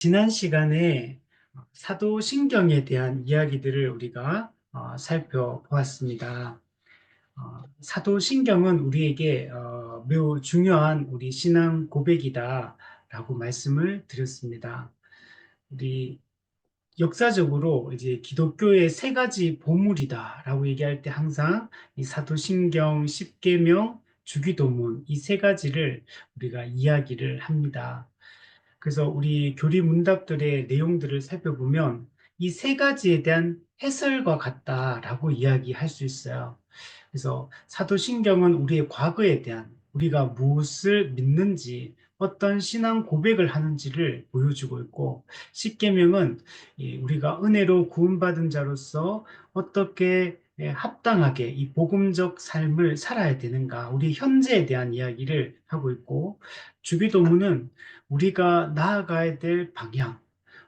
지난 시간에 사도신경에 대한 이야기들을 우리가 살펴보았습니다. 사도신경은 우리에게 매우 중요한 우리 신앙 고백이다라고 말씀을 드렸습니다. 우리 역사적으로 이제 기독교의 세 가지 보물이다라고 얘기할 때 항상 이 사도신경, 십계명, 주기도문 이 세 가지를 우리가 이야기를 합니다. 그래서 우리 교리 문답들의 내용들을 살펴보면 이 세 가지에 대한 해설과 같다라고 이야기할 수 있어요. 그래서 사도신경은 우리의 과거에 대한 우리가 무엇을 믿는지 어떤 신앙 고백을 하는지를 보여주고 있고 십계명은 우리가 은혜로 구원받은 자로서 어떻게 합당하게 이 복음적 삶을 살아야 되는가 우리 현재에 대한 이야기를 하고 있고 주기도문은 우리가 나아가야 될 방향,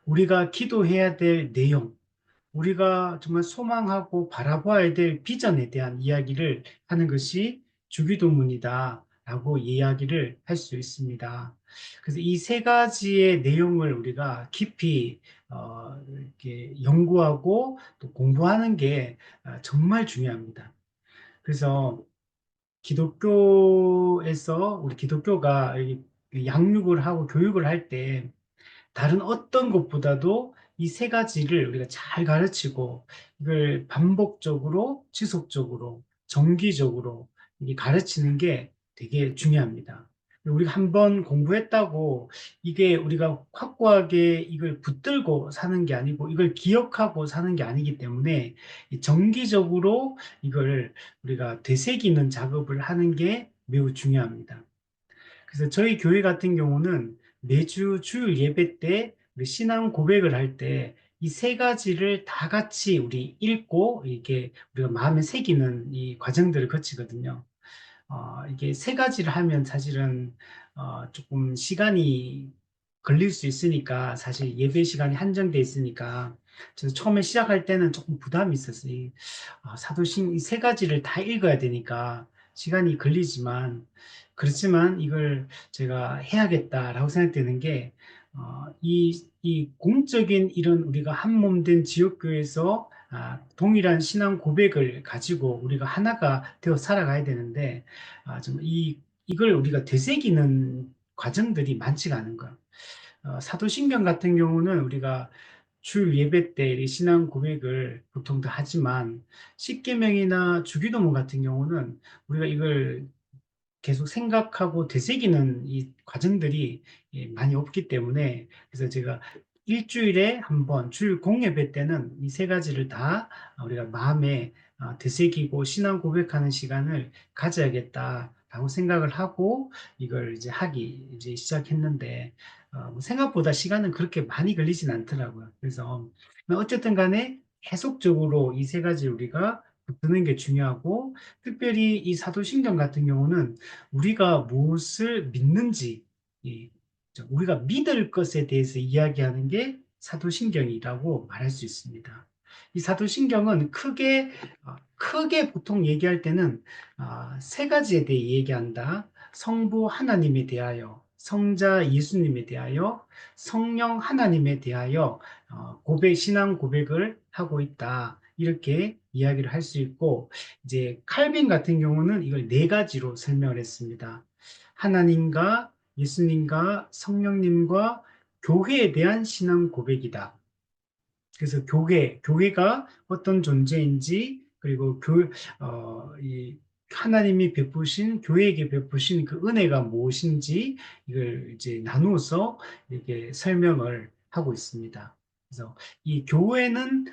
우리가 기도해야 될 내용, 우리가 정말 소망하고 바라봐야 될 비전에 대한 이야기를 하는 것이 주기도문이다라고 이야기를 할 수 있습니다. 그래서 이 세 가지의 내용을 우리가 깊이 이렇게 연구하고 또 공부하는 게 정말 중요합니다. 그래서 기독교에서 우리 기독교가 양육을 하고 교육을 할때 다른 어떤 것보다도 이 세 가지를 우리가 잘 가르치고 이걸 반복적으로, 지속적으로, 정기적으로 이게 가르치는 게 되게 중요합니다. 우리가 한번 공부했다고 이게 우리가 확고하게 이걸 붙들고 사는 게 아니고 이걸 기억하고 사는 게 아니기 때문에 정기적으로 이걸 우리가 되새기는 작업을 하는 게 매우 중요합니다. 그래서 저희 교회 같은 경우는 매주 주일 예배 때 우리 신앙 고백을 할 때 이 세 가지를 다 같이 우리 읽고 이게 우리가 마음에 새기는 이 과정들을 거치거든요. 이게 세 가지를 하면 사실은 조금 시간이 걸릴 수 있으니까 사실 예배 시간이 한정돼 있으니까 저는 처음에 시작할 때는 조금 부담이 있었어요. 사도신 이 세 가지를 다 읽어야 되니까 시간이 걸리지만 그렇지만 이걸 제가 해야겠다라고 생각되는 게 이 공적인 이런 우리가 한 몸 된 지역교회에서 동일한 신앙 고백을 가지고 우리가 하나가 되어 살아가야 되는데 이걸 우리가 되새기는 과정들이 많지가 않은 거예요. 사도신경 같은 경우는 우리가 주 예배 때 이 신앙 고백을 보통 다 하지만 십계명이나 주기도문 같은 경우는 우리가 이걸 계속 생각하고 되새기는 이 과정들이 많이 없기 때문에 그래서 제가 일주일에 한 번, 주일 공예배 때는 이 세 가지를 다 우리가 마음에 되새기고 신앙 고백하는 시간을 가져야겠다라고 생각을 하고 이걸 이제 하기 이제 시작했는데 뭐 생각보다 시간은 그렇게 많이 걸리진 않더라고요. 그래서 어쨌든 간에 계속적으로 이 세 가지 우리가 붙드는 게 중요하고 특별히 이 사도신경 같은 경우는 우리가 무엇을 믿는지, 우리가 믿을 것에 대해서 이야기하는 게 사도신경이라고 말할 수 있습니다. 이 사도신경은 크게 보통 얘기할 때는 세 가지에 대해 얘기한다. 성부 하나님에 대하여, 성자 예수님에 대하여, 성령 하나님에 대하여 신앙 고백을 하고 있다. 이렇게 이야기를 할 수 있고, 이제 칼빈 같은 경우는 이걸 네 가지로 설명을 했습니다. 하나님과 예수님과 성령님과 교회에 대한 신앙 고백이다. 그래서 교회가 어떤 존재인지, 그리고 이 하나님이 베푸신, 교회에게 베푸신 그 은혜가 무엇인지, 이걸 이제 나누어서 이렇게 설명을 하고 있습니다. 그래서 이 교회는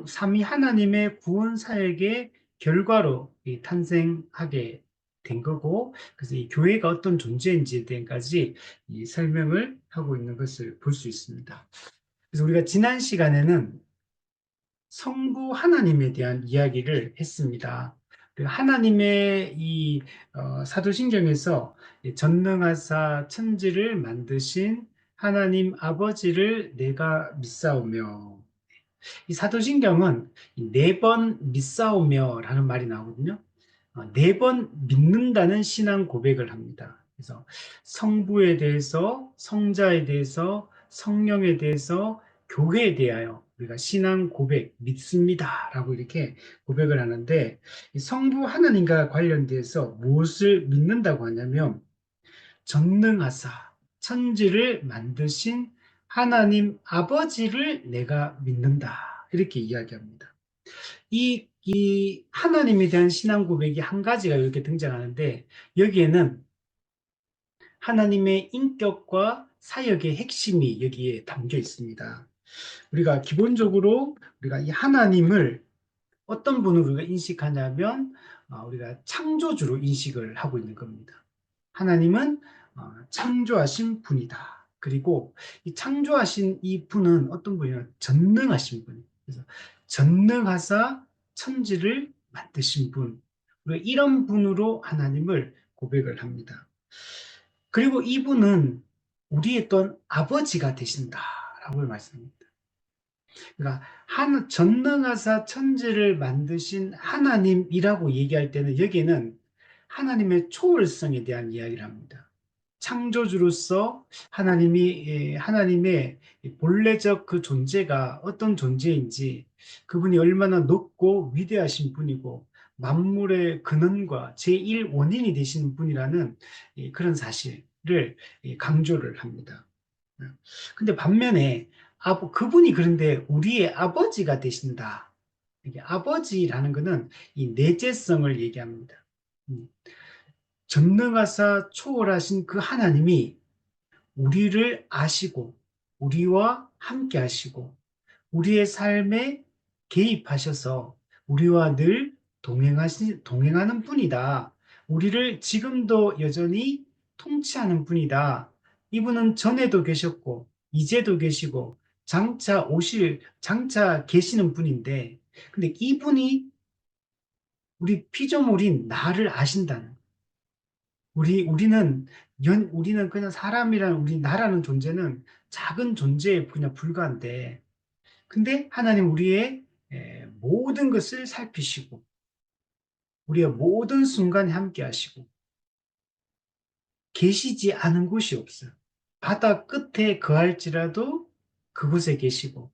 삼위 하나님의 구원 사역의 결과로 탄생하게 된 거고, 그래서 이 교회가 어떤 존재인지에 대해까지 이 설명을 하고 있는 것을 볼 수 있습니다. 그래서 우리가 지난 시간에는 성부 하나님에 대한 이야기를 했습니다. 하나님의 이 사도신경에서 전능하사 천지를 만드신 하나님 아버지를 내가 믿사오며 이 사도신경은 네 번 믿사오며라는 말이 나오거든요. 네 번 믿는다는 신앙 고백을 합니다. 그래서 성부에 대해서, 성자에 대해서, 성령에 대해서 교회에 대하여 우리가 신앙 고백, 믿습니다. 라고 이렇게 고백을 하는데, 이 성부 하나님과 관련돼서 무엇을 믿는다고 하냐면, 전능하사 천지를 만드신 하나님 아버지를 내가 믿는다. 이렇게 이야기합니다. 이 하나님에 대한 신앙 고백이 한 가지가 이렇게 등장하는데, 여기에는 하나님의 인격과 사역의 핵심이 여기에 담겨 있습니다. 우리가 기본적으로 우리가 이 하나님을 어떤 분으로 우리가 인식하냐면 우리가 창조주로 인식을 하고 있는 겁니다. 하나님은 창조하신 분이다. 그리고 이 창조하신 이 분은 어떤 분이냐? 전능하신 분. 그래서 전능하사 천지를 만드신 분. 우리가 이런 분으로 하나님을 고백을 합니다. 그리고 이분은 우리의 또 아버지가 되신다라고 말씀합니다. 그러니까 전능하사 천지를 만드신 하나님이라고 얘기할 때는 여기에는 하나님의 초월성에 대한 이야기를 합니다. 창조주로서 하나님의 본래적 그 존재가 어떤 존재인지, 그분이 얼마나 높고 위대하신 분이고 만물의 근원과 제1 원인이 되시는 분이라는 그런 사실을 강조를 합니다. 근데 반면에 그분이 그런데 우리의 아버지가 되신다. 이게 아버지라는 것은 이 내재성을 얘기합니다. 음, 전능하사 초월하신 그 하나님이 우리를 아시고 우리와 함께 하시고 우리의 삶에 개입하셔서 우리와 늘 동행하는 분이다. 우리를 지금도 여전히 통치하는 분이다. 이분은 전에도 계셨고, 이제도 계시고, 장차 계시는 분인데, 근데 이분이 우리 피조물인 나를 아신다는. 우리는 그냥 나라는 존재는 작은 존재에 그냥 불과한데, 근데 하나님 우리의 모든 것을 살피시고 우리의 모든 순간에 함께 하시고 계시지 않은 곳이 없어요. 바다 끝에 거할지라도 그곳에 계시고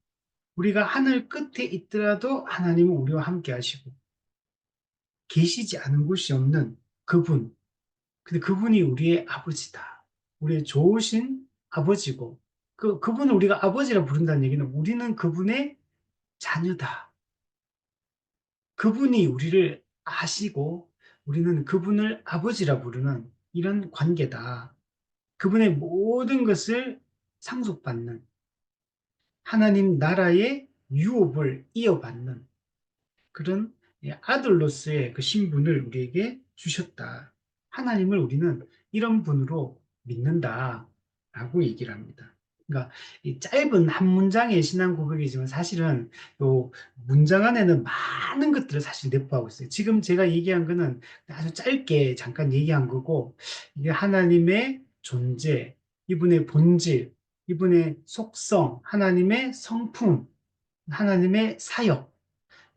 우리가 하늘 끝에 있더라도 하나님은 우리와 함께 하시고 계시지 않은 곳이 없는 그분. 근데 그분이 우리의 아버지다. 우리의 좋으신 아버지고 그분을 우리가 아버지라 부른다는 얘기는 우리는 그분의 자녀다. 그분이 우리를 아시고 우리는 그분을 아버지라 부르는 이런 관계다. 그분의 모든 것을 상속받는 하나님 나라의 유업을 이어받는 그런 아들로서의 그 신분을 우리에게 주셨다. 하나님을 우리는 이런 분으로 믿는다라고 얘기를 합니다. 그러니까 이 짧은 한 문장의 신앙 고백이지만 사실은 요 문장 안에는 많은 것들을 사실 내포하고 있어요. 지금 제가 얘기한 거는 아주 짧게 잠깐 얘기한 거고 이게 하나님의 존재, 이분의 본질, 이분의 속성, 하나님의 성품, 하나님의 사역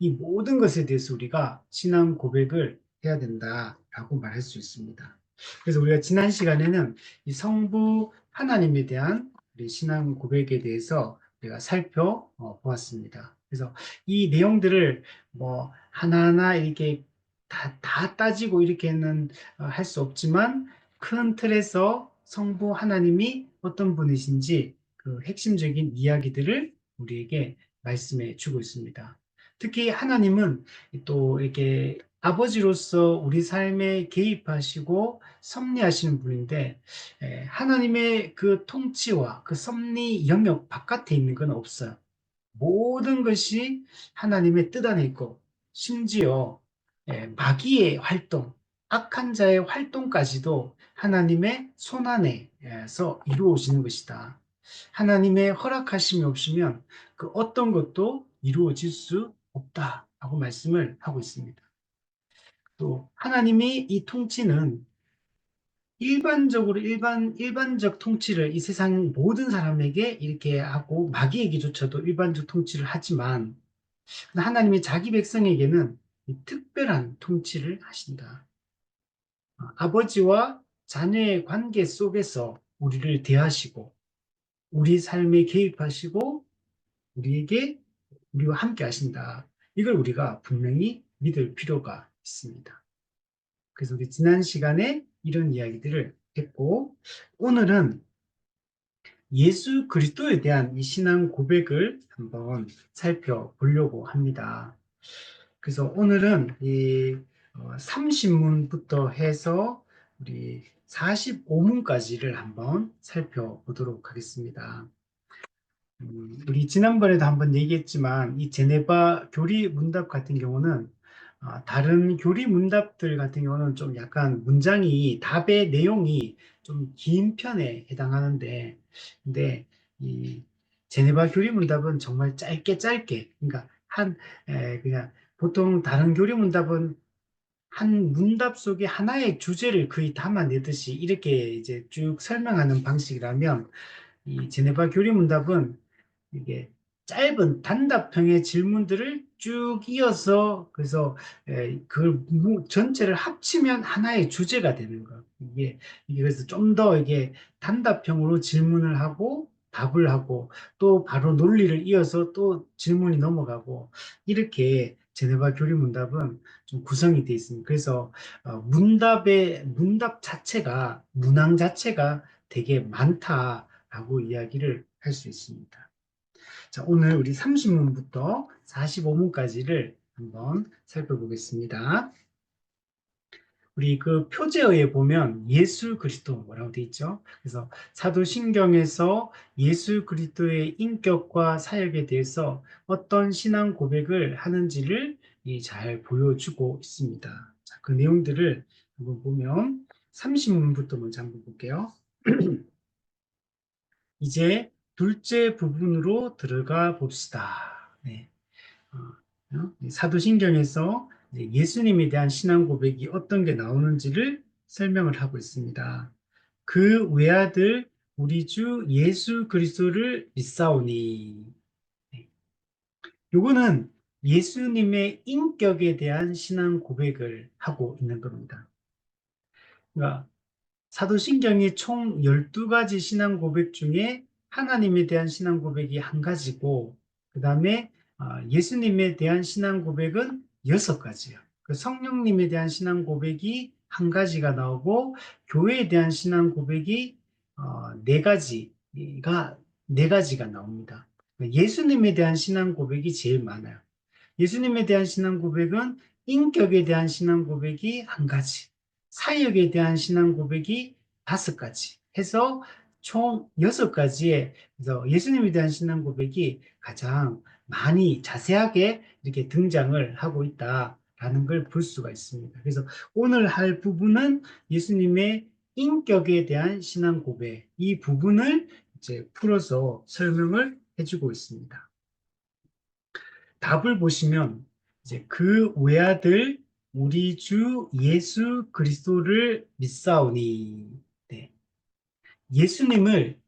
이 모든 것에 대해서 우리가 신앙 고백을 해야 된다라고 말할 수 있습니다. 그래서 우리가 지난 시간에는 이 성부 하나님에 대한 우리 신앙 고백에 대해서 우리가 살펴보았습니다. 그래서 이 내용들을 뭐 하나하나 이렇게 다 따지고 이렇게는 할 수 없지만 큰 틀에서 성부 하나님이 어떤 분이신지 그 핵심적인 이야기들을 우리에게 말씀해 주고 있습니다. 특히 하나님은 또 이렇게 아버지로서 우리 삶에 개입하시고 섭리하시는 분인데 하나님의 그 통치와 그 섭리 영역 바깥에 있는 건 없어요. 모든 것이 하나님의 뜻 안에 있고 심지어 마귀의 활동, 악한 자의 활동까지도 하나님의 손 안에서 이루어지는 것이다. 하나님의 허락하심이 없으면 그 어떤 것도 이루어질 수 없다라고 말씀을 하고 있습니다. 또 하나님의 이 통치는 일반적 통치를 이 세상 모든 사람에게 이렇게 하고 마귀에게조차도 일반적 통치를 하지만 하나님이 자기 백성에게는 이 특별한 통치를 하신다. 아버지와 자녀의 관계 속에서 우리를 대하시고 우리 삶에 개입하시고 우리에게 우리와 함께 하신다. 이걸 우리가 분명히 믿을 필요가 있습니다. 그래서 우리 지난 시간에 이런 이야기들을 했고 오늘은 예수 그리스도에 대한 이 신앙 고백을 한번 살펴보려고 합니다. 그래서 오늘은 이 30문부터 해서 우리 45문까지를 한번 살펴보도록 하겠습니다. 우리 지난번에도 한번 얘기했지만 이 제네바 교리 문답 같은 경우는 다른 교리 문답들 같은 경우는 좀 약간 문장이 답의 내용이 좀 긴 편에 해당하는데 근데 이 제네바 교리 문답은 정말 짧게 그러니까 그냥 보통 다른 교리 문답은 한 문답 속에 하나의 주제를 거의 담아내듯이 이렇게 이제 쭉 설명하는 방식이라면 이 제네바 교리 문답은 이게 짧은 단답형의 질문들을 쭉 이어서 그래서 그걸 전체를 합치면 하나의 주제가 되는 거예요. 이게 그래서 좀 더 이게 단답형으로 질문을 하고 답을 하고 또 바로 논리를 이어서 또 질문이 넘어가고 이렇게 제네바 교리 문답은 좀 구성이 되어 있습니다. 그래서 문답 자체가 문항 자체가 되게 많다라고 이야기를 할 수 있습니다. 자, 오늘 우리 30문부터 45문까지를 한번 살펴보겠습니다. 우리 그 표제어에 보면 예수 그리스도 뭐라고 돼 있죠? 그래서 사도신경에서 예수 그리스도의 인격과 사역에 대해서 어떤 신앙 고백을 하는지를 잘 보여주고 있습니다. 자, 그 내용들을 한번 보면 30문부터 먼저 한번 볼게요. 이제 둘째 부분으로 들어가 봅시다. 네. 사도신경에서 예수님에 대한 신앙 고백이 어떤 게 나오는지를 설명을 하고 있습니다. 그 외아들 우리 주 예수 그리스도를 믿사오니. 네. 요거는 예수님의 인격에 대한 신앙 고백을 하고 있는 겁니다. 그러니까 사도신경이 총 12가지 신앙 고백 중에 하나님에 대한 신앙 고백이 한 가지고 그 다음에 예수님에 대한 신앙 고백은 6가지예요. 성령님에 대한 신앙 고백이 한 가지가 나오고 교회에 대한 신앙 고백이 4가지가 나옵니다. 예수님에 대한 신앙 고백이 제일 많아요. 예수님에 대한 신앙 고백은 인격에 대한 신앙 고백이 한 가지, 사역에 대한 신앙 고백이 5가지 해서 총 6가지의 그래서 예수님에 대한 신앙 고백이 가장 많이 자세하게 이렇게 등장을 하고 있다라는 걸 볼 수가 있습니다. 그래서 오늘 할 부분은 예수님의 인격에 대한 신앙 고백 이 부분을 이제 풀어서 설명을 해주고 있습니다. 답을 보시면 이제 그 외아들 우리 주 예수 그리스도를 믿사오니 네. 예수님을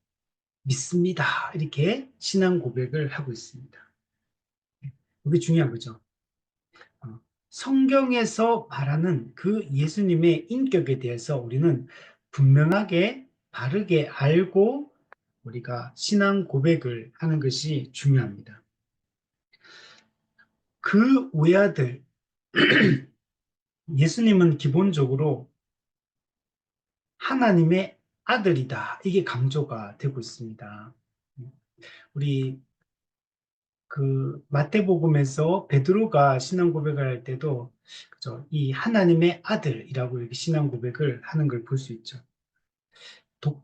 믿습니다. 이렇게 신앙 고백을 하고 있습니다. 이게 중요한 거죠. 성경에서 말하는 그 예수님의 인격에 대해서 우리는 분명하게 바르게 알고 우리가 신앙 고백을 하는 것이 중요합니다. 그 외아들 예수님은 기본적으로 하나님의 아들이다. 이게 강조가 되고 있습니다. 우리 그 마태복음에서 베드로가 신앙 고백을 할 때도 그죠? 이 하나님의 아들이라고 이렇게 신앙 고백을 하는 걸 볼 수 있죠.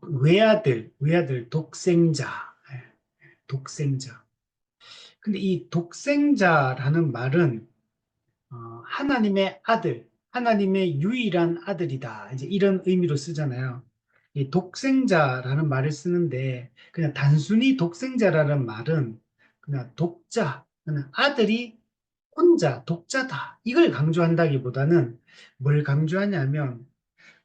외아들, 독생자, 독생자. 근데 이 독생자라는 말은 하나님의 아들, 하나님의 유일한 아들이다. 이제 이런 의미로 쓰잖아요. 이 독생자라는 말을 쓰는데 그냥 단순히 독생자라는 말은 그냥 독자, 그냥 아들이 혼자 독자다. 이걸 강조한다기보다는 뭘 강조하냐면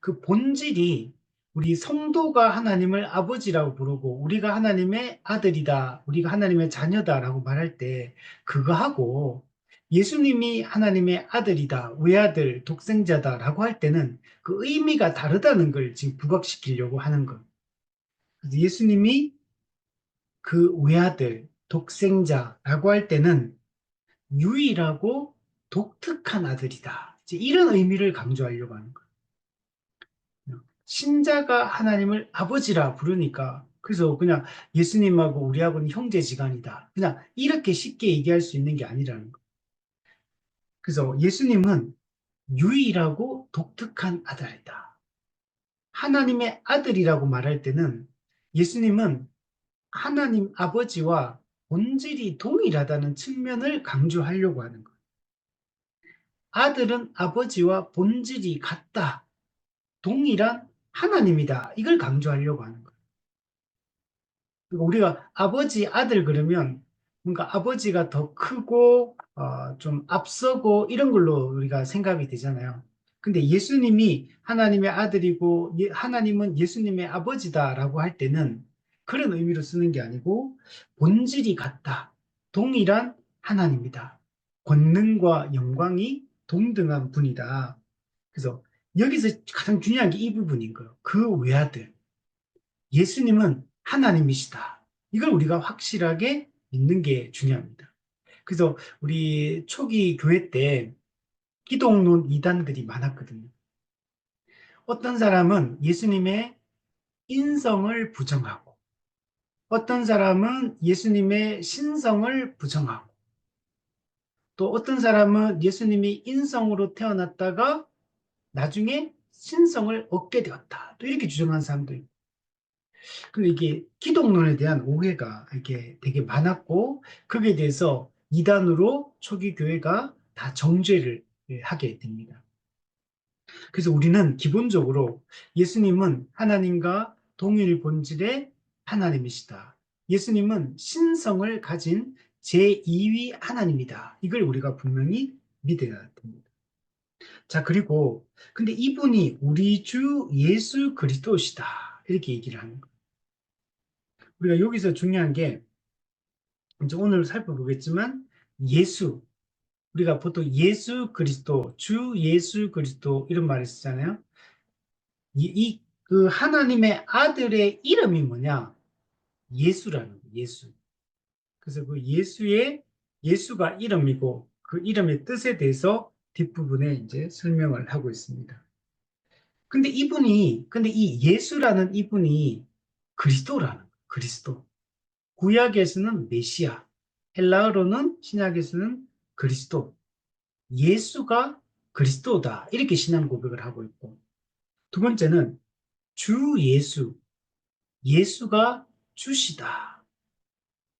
그 본질이 우리 성도가 하나님을 아버지라고 부르고 우리가 하나님의 아들이다, 우리가 하나님의 자녀다라고 말할 때 그거하고 예수님이 하나님의 아들이다, 외아들, 독생자다라고 할 때는 그 의미가 다르다는 걸 지금 부각시키려고 하는 것. 예수님이 그 외아들, 독생자라고 할 때는 유일하고 독특한 아들이다. 이제 이런 의미를 강조하려고 하는 거예요. 신자가 하나님을 아버지라 부르니까 그래서 그냥 예수님하고 우리하고는 형제지간이다. 그냥 이렇게 쉽게 얘기할 수 있는 게 아니라는 거예요. 그래서 예수님은 유일하고 독특한 아들이다. 하나님의 아들이라고 말할 때는 예수님은 하나님 아버지와 본질이 동일하다는 측면을 강조하려고 하는 거예요. 아들은 아버지와 본질이 같다. 동일한 하나님이다. 이걸 강조하려고 하는 거예요. 우리가 아버지, 아들 그러면 뭔가 아버지가 더 크고 좀 앞서고 이런 걸로 우리가 생각이 되잖아요. 근데 예수님이 하나님의 아들이고 하나님은 예수님의 아버지다라고 할 때는 그런 의미로 쓰는 게 아니고 본질이 같다. 동일한 하나님이다. 권능과 영광이 동등한 분이다. 그래서 여기서 가장 중요한 게 이 부분인 거예요. 그 외아들. 예수님은 하나님이시다. 이걸 우리가 확실하게 믿는 게 중요합니다. 그래서 우리 초기 교회 때 기독론 이단들이 많았거든요. 어떤 사람은 예수님의 인성을 부정하고, 어떤 사람은 예수님의 신성을 부정하고, 또 어떤 사람은 예수님이 인성으로 태어났다가 나중에 신성을 얻게 되었다. 또 이렇게 주장하는 사람도 있고. 근데 이게 기독론에 대한 오해가 이렇게 되게 많았고, 거기에 대해서 이단으로 초기 교회가 다 정죄를 하게 됩니다. 그래서 우리는 기본적으로 예수님은 하나님과 동일 본질의 하나님이시다. 예수님은 신성을 가진 제2위 하나님이다. 이걸 우리가 분명히 믿어야 됩니다. 자, 그리고 근데 이분이 우리 주 예수 그리스도시다. 이렇게 얘기를 하는 거예요. 우리가 여기서 중요한 게 이제 오늘 살펴보겠지만 예수, 우리가 보통 예수 그리스도, 주 예수 그리스도 이런 말을 쓰잖아요. 그 하나님의 아들의 이름이 뭐냐? 예수라는 거예요. 예수. 그래서 그 예수가 이름이고 그 이름의 뜻에 대해서 뒷부분에 이제 설명을 하고 있습니다. 근데 이 예수라는 이분이 그리스도라는 거예요. 그리스도. 구약에서는 메시아, 헬라어로는 신약에서는 그리스도, 예수가 그리스도다. 이렇게 신앙 고백을 하고 있고, 두 번째는 주 예수, 예수가 주시다.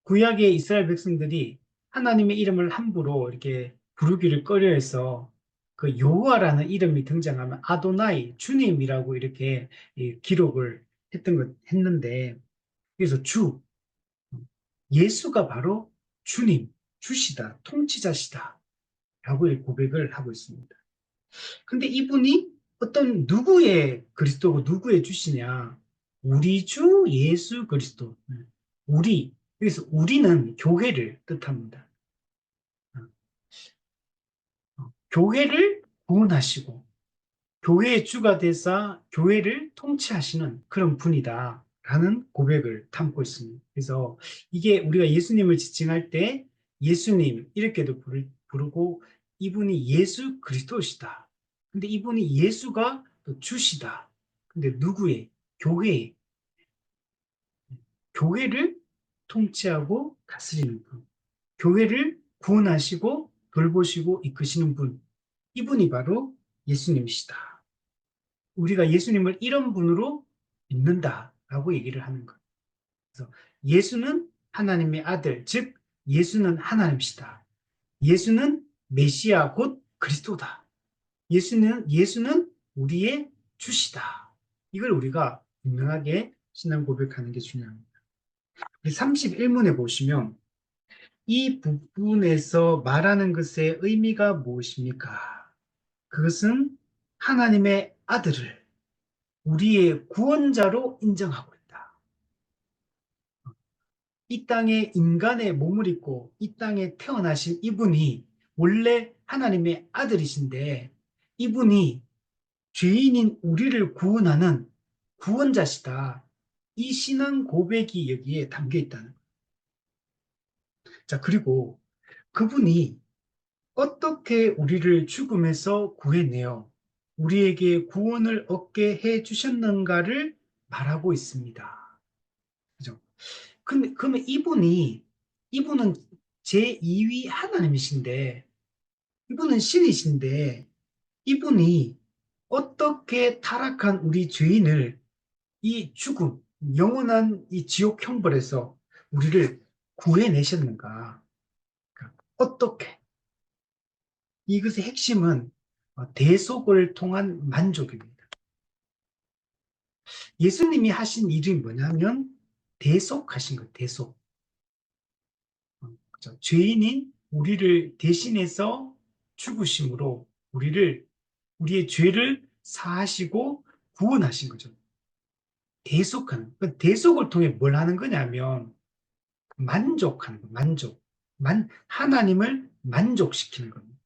구약의 이스라엘 백성들이 하나님의 이름을 함부로 이렇게 부르기를 꺼려해서 그 여호와라는 이름이 등장하면 아도나이, 주님이라고 이렇게 기록을 했는데, 그래서 예수가 바로 주님, 주시다, 통치자시다. 라고 고백을 하고 있습니다. 근데 이분이 어떤 누구의 그리스도고 누구의 주시냐? 우리 주 예수 그리스도. 우리. 그래서 우리는 교회를 뜻합니다. 교회를 구원하시고 교회의 주가 되사 교회를 통치하시는 그런 분이다. 라는 고백을 담고 있습니다. 그래서 이게 우리가 예수님을 지칭할 때 예수님 이렇게도 부르고 이분이 예수 그리스도시다. 근데 이분이 예수가 또 주시다. 근데 누구의? 교회의. 교회를 통치하고 다스리는 분. 교회를 구원하시고 돌보시고 이끄시는 분. 이분이 바로 예수님이시다. 우리가 예수님을 이런 분으로 믿는다라고 얘기를 하는 거예요. 그래서 예수는 하나님의 아들, 즉 예수는 하나님이시다. 예수는 메시아 곧 그리스도다. 예수는 우리의 주시다. 이걸 우리가 분명하게 신앙 고백하는 게 중요합니다. 31문에 보시면 이 부분에서 말하는 것의 의미가 무엇입니까? 그것은 하나님의 아들을 우리의 구원자로 인정하고 있다. 이 땅에 인간의 몸을 입고 이 땅에 태어나신 이분이 원래 하나님의 아들이신데 이분이 죄인인 우리를 구원하는 구원자시다. 이 신앙 고백이 여기에 담겨 있다는 거예요. 자, 그리고 그분이 어떻게 우리를 죽음에서 구해내어 우리에게 구원을 얻게 해 주셨는가를 말하고 있습니다. 그죠? 근데, 그러면 이분은 제2위 하나님이신데, 이분은 신이신데, 이분이 어떻게 타락한 우리 죄인을 이 죽음, 영원한 이 지옥 형벌에서 우리를 구해내셨는가? 그러니까 어떻게? 이것의 핵심은 대속을 통한 만족입니다. 예수님이 하신 일이 뭐냐면 대속하신 거예요. 대속. 그렇죠? 죄인인 우리를 대신해서 죽으심으로 우리의 죄를 사하시고 구원하신 거죠. 대속하는. 그 대속을 통해 뭘 하는 거냐면 만족하는 거, 만족. 하나님을 만족시키는 겁니다.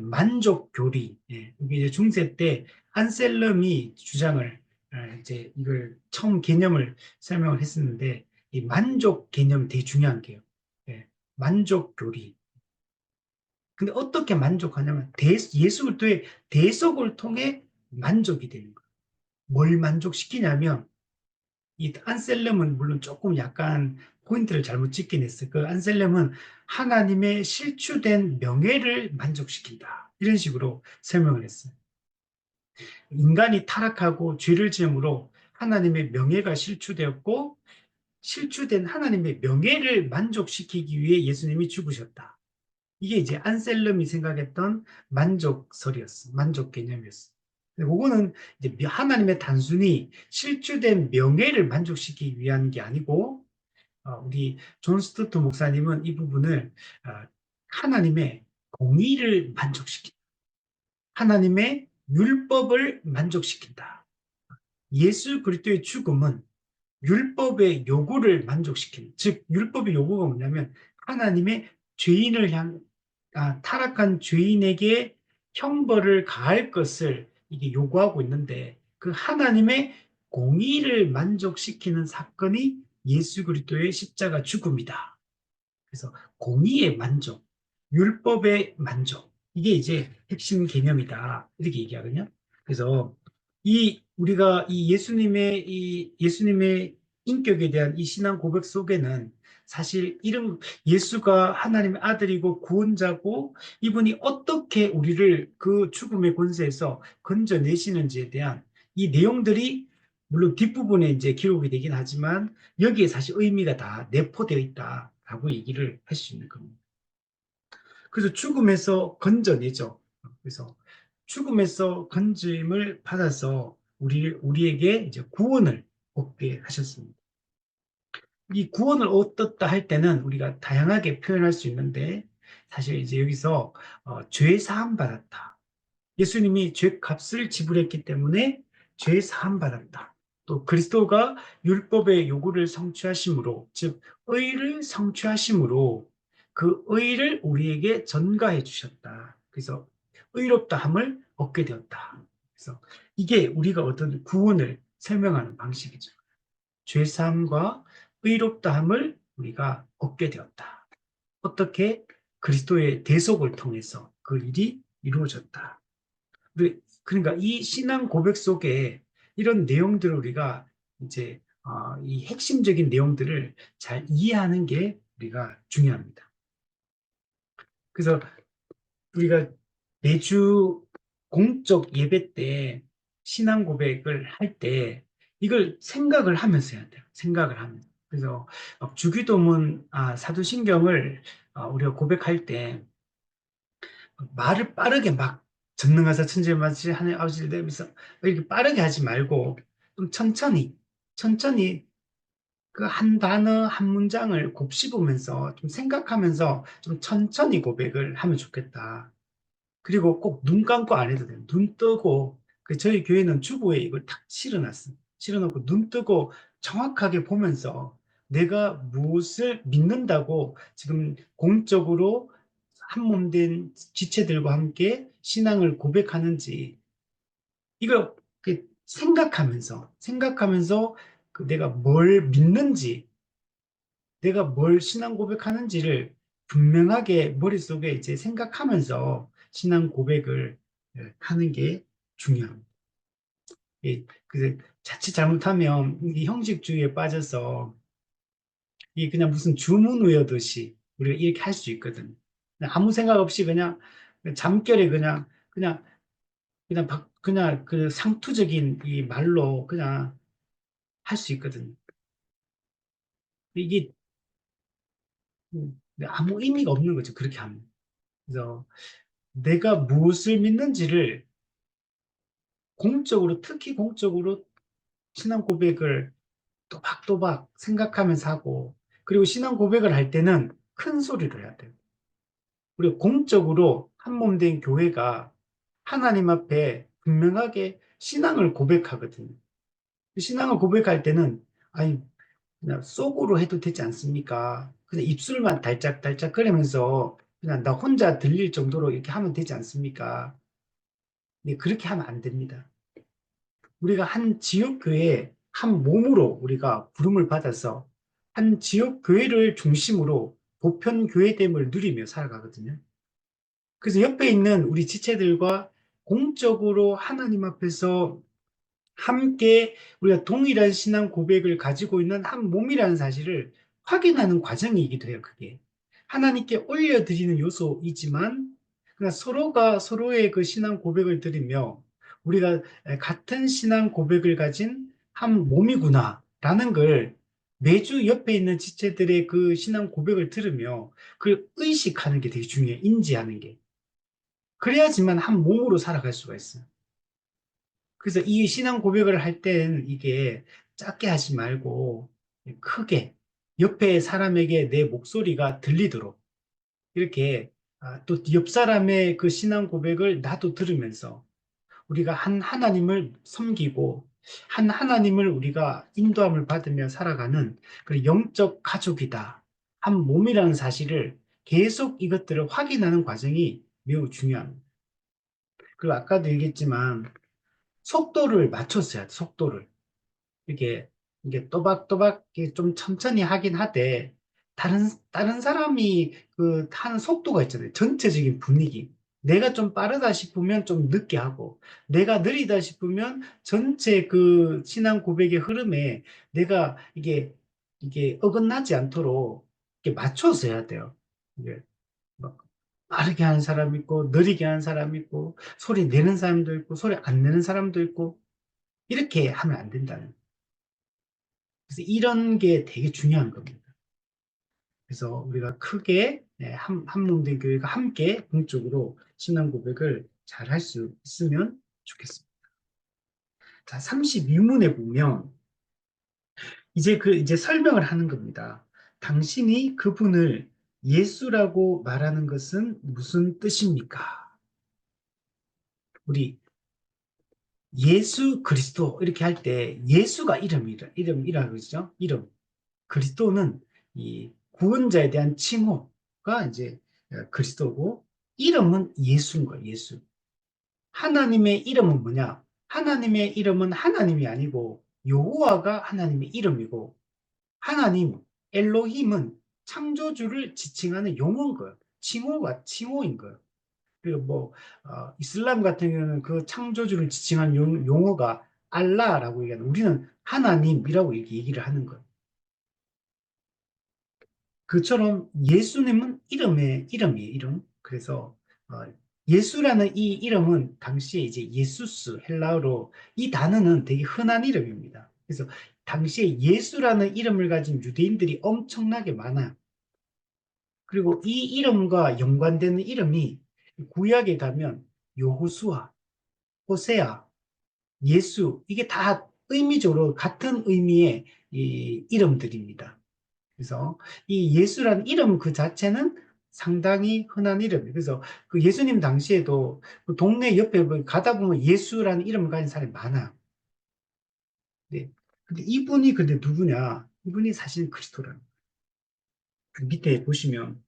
만족 교리. 예. 이게 이제 중세 때 안셀름이 주장을 이제 이걸 처음 개념을 설명을 했었는데 이 만족 개념이 되게 중요한 게요. 예. 만족 교리. 근데 어떻게 만족하냐면 예수 그리스도의 대속을 통해 만족이 되는 거예요. 뭘 만족시키냐면 이 안셀름은 물론 조금 약간 포인트를 잘못 찍긴 했어요. 그 안셀름은 하나님의 실추된 명예를 만족시킨다. 이런 식으로 설명을 했어요. 인간이 타락하고 죄를 지음으로 하나님의 명예가 실추되었고 실추된 하나님의 명예를 만족시키기 위해 예수님이 죽으셨다. 이게 이제 안셀름이 생각했던 만족설이었어. 만족 개념이었어. 그거는 이제 하나님의 단순히 실추된 명예를 만족시키기 위한 게 아니고, 우리 존 스투트 목사님은 이 부분을 하나님의 공의를 만족시킨다. 하나님의 율법을 만족시킨다. 예수 그리스도의 죽음은 율법의 요구를 만족시키는, 즉 율법의 요구가 뭐냐면 하나님의 죄인을 타락한 죄인에게 형벌을 가할 것을 이게 요구하고 있는데 그 하나님의 공의를 만족시키는 사건이 예수 그리스도의 십자가 죽음이다. 그래서 공의의 만족, 율법의 만족, 이게 이제 핵심 개념이다. 이렇게 얘기하거든요. 그래서 우리가 이 예수님의 인격에 대한 이 신앙 고백 속에는 사실 예수가 하나님의 아들이고 구원자고 이분이 어떻게 우리를 그 죽음의 권세에서 건져내시는지에 대한 이 내용들이 물론 뒷부분에 이제 기록이 되긴 하지만 여기에 사실 의미가 다 내포되어 있다라고 얘기를 할 수 있는 겁니다. 그래서 죽음에서 건져내죠. 그래서 죽음에서 건짐을 받아서 우리에게 이제 구원을 얻게 하셨습니다. 이 구원을 얻었다 할 때는 우리가 다양하게 표현할 수 있는데 사실 이제 여기서 죄 사함 받았다. 예수님이 죄 값을 지불했기 때문에 죄 사함 받았다. 또 그리스도가 율법의 요구를 성취하심으로, 즉 의를 성취하심으로 그 의를 우리에게 전가해 주셨다. 그래서 의롭다함을 얻게 되었다. 그래서 이게 우리가 얻은 구원을 설명하는 방식이죠. 죄 사함과 의롭다함을 우리가 얻게 되었다. 어떻게? 그리스도의 대속을 통해서 그 일이 이루어졌다. 그러니까 이 신앙 고백 속에 이런 내용들을 우리가 이제 이 핵심적인 내용들을 잘 이해하는 게 우리가 중요합니다. 그래서 우리가 매주 공적 예배 때 신앙 고백을 할 때 이걸 생각을 하면서 해야 돼요. 생각을 하면서. 그래서 주기도문 사도신경을 우리가 고백할 때 말을 빠르게 막 전능하사 천지만지 하나님 아버지를 내면서 이렇게 빠르게 하지 말고 좀 천천히 그 한 단어 한 문장을 곱씹으면서 좀 생각하면서 좀 천천히 고백을 하면 좋겠다. 그리고 꼭 눈 감고 안 해도 돼요. 눈 뜨고 저희 교회는 주보에 이걸 탁 실어놨어요. 실어놓고 눈 뜨고 정확하게 보면서 내가 무엇을 믿는다고 지금 공적으로 한 몸 된 지체들과 함께 신앙을 고백하는지 이걸 생각하면서 내가 뭘 믿는지 내가 뭘 신앙 고백하는지를 분명하게 머릿속에 이제 생각하면서 신앙 고백을 하는 게 중요합니다. 그래서 자칫 잘못하면 이 형식주의에 빠져서 이 그냥 무슨 주문 외우듯이 우리가 이렇게 할 수 있거든. 그냥 아무 생각 없이 그냥 잠결에 그냥 그 상투적인 이 말로 그냥 할 수 있거든. 이게 아무 의미가 없는 거죠. 그렇게 하면. 그래서 내가 무엇을 믿는지를 공적으로, 특히 공적으로 신앙 고백을 또박또박 생각하면서 하고, 그리고 신앙 고백을 할 때는 큰 소리로 해야 돼요. 우리가 공적으로 한 몸 된 교회가 하나님 앞에 분명하게 신앙을 고백하거든요. 신앙을 고백할 때는, 아니, 그냥 속으로 해도 되지 않습니까? 그냥 입술만 달짝달짝 거리면서 그냥 나 혼자 들릴 정도로 이렇게 하면 되지 않습니까? 네, 그렇게 하면 안 됩니다. 우리가 한 지역교회 한 몸으로 우리가 부름을 받아서 한 지역교회를 중심으로 보편교회됨을 누리며 살아가거든요. 그래서 옆에 있는 우리 지체들과 공적으로 하나님 앞에서 함께 우리가 동일한 신앙 고백을 가지고 있는 한 몸이라는 사실을 확인하는 과정이기도 해요, 그게. 하나님께 올려드리는 요소이지만, 그러니까 서로가 서로의 그 신앙 고백을 드리며, 우리가 같은 신앙 고백을 가진 한 몸이구나, 라는 걸 매주 옆에 있는 지체들의 그 신앙 고백을 들으며, 그걸 의식하는 게 되게 중요해요, 인지하는 게. 그래야지만 한 몸으로 살아갈 수가 있어요. 그래서 이 신앙 고백을 할 때는 이게 작게 하지 말고 크게 옆에 사람에게 내 목소리가 들리도록 이렇게 또 옆 사람의 그 신앙 고백을 나도 들으면서 우리가 한 하나님을 섬기고 한 하나님을 우리가 인도함을 받으며 살아가는 그 영적 가족이다. 한 몸이라는 사실을 계속 이것들을 확인하는 과정이 매우 중요합니다. 그리고 아까도 얘기했지만 속도를 맞췄어야 돼, 속도를. 이게, 이게 또박또박 이게 좀 천천히 하긴 하되, 다른 사람이 그 하는 속도가 있잖아요. 전체적인 분위기. 내가 좀 빠르다 싶으면 좀 늦게 하고, 내가 느리다 싶으면 전체 그 신앙 고백의 흐름에 내가 이게 어긋나지 않도록 이렇게 맞춰서 해야 돼요. 이게 막 빠르게 하는 사람 있고, 느리게 하는 사람 있고, 소리 내는 사람도 있고, 소리 안 내는 사람도 있고, 이렇게 하면 안 된다는. 그래서 이런 게 되게 중요한 겁니다. 그래서 우리가 크게 한몸된 교회가 함께 공적으로 신앙 고백을 잘 할 수 있으면 좋겠습니다. 자, 32문에 보면 이제 설명을 하는 겁니다. 당신이 그분을 예수라고 말하는 것은 무슨 뜻입니까? 우리 예수 그리스도 이렇게 할 때 예수가 이름이라 그러죠. 이름. 그리스도는 이 구원자에 대한 칭호가 이제 그리스도고 이름은 예수인 거예요. 예수. 하나님의 이름은 뭐냐? 하나님의 이름은 하나님이 아니고 여호와가 하나님의 이름이고 하나님 엘로힘은 창조주를 지칭하는 용어인 거예요. 칭호인 거예요. 그리고 뭐 이슬람 같은 경우는 그 창조주를 지칭하는 용어가 알라라고 얘기하는 우리는 하나님이라고 이렇게 얘기를 하는 거예요. 그처럼 예수님은 이름이에요, 이름. 그래서 어, 예수라는 이 이름은 당시에 이제 예수스 헬라어로 이 단어는 되게 흔한 이름입니다. 그래서 당시에 예수라는 이름을 가진 유대인들이 엄청나게 많아요. 그리고 이 이름과 연관되는 이름이 구약에 가면 여호수아, 호세아, 예수 이게 다 의미적으로 같은 의미의 이 이름들입니다. 그래서 이 예수라는 이름 그 자체는 상당히 흔한 이름이에요. 그래서 그 예수님 당시에도 그 동네 옆에 뭐 가다 보면 예수라는 이름을 가진 사람이 많아요. 네. 근데 이분이 근데 누구냐? 이분이 사실 그리스도라는 거예요. 그 밑에 보시면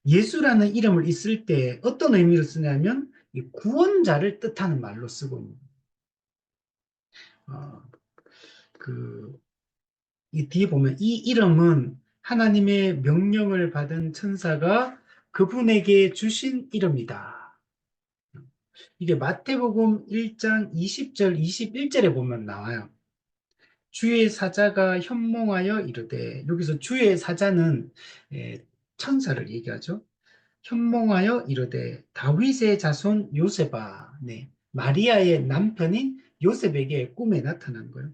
예수라는 이름을 있을 때 어떤 의미로 쓰냐면 이 구원자를 뜻하는 말로 쓰고 있는 어, 그, 이 뒤에 보면 이 이름은 하나님의 명령을 받은 천사가 그분에게 주신 이름이다. 이게 마태복음 1장 20절, 21절에 보면 나와요. 주의 사자가 현몽하여 이르되, 여기서 주의 사자는 천사를 얘기하죠. 현몽하여 이르되 다윗의 자손 요셉아, 네, 마리아의 남편인 요셉에게 꿈에 나타난 거예요.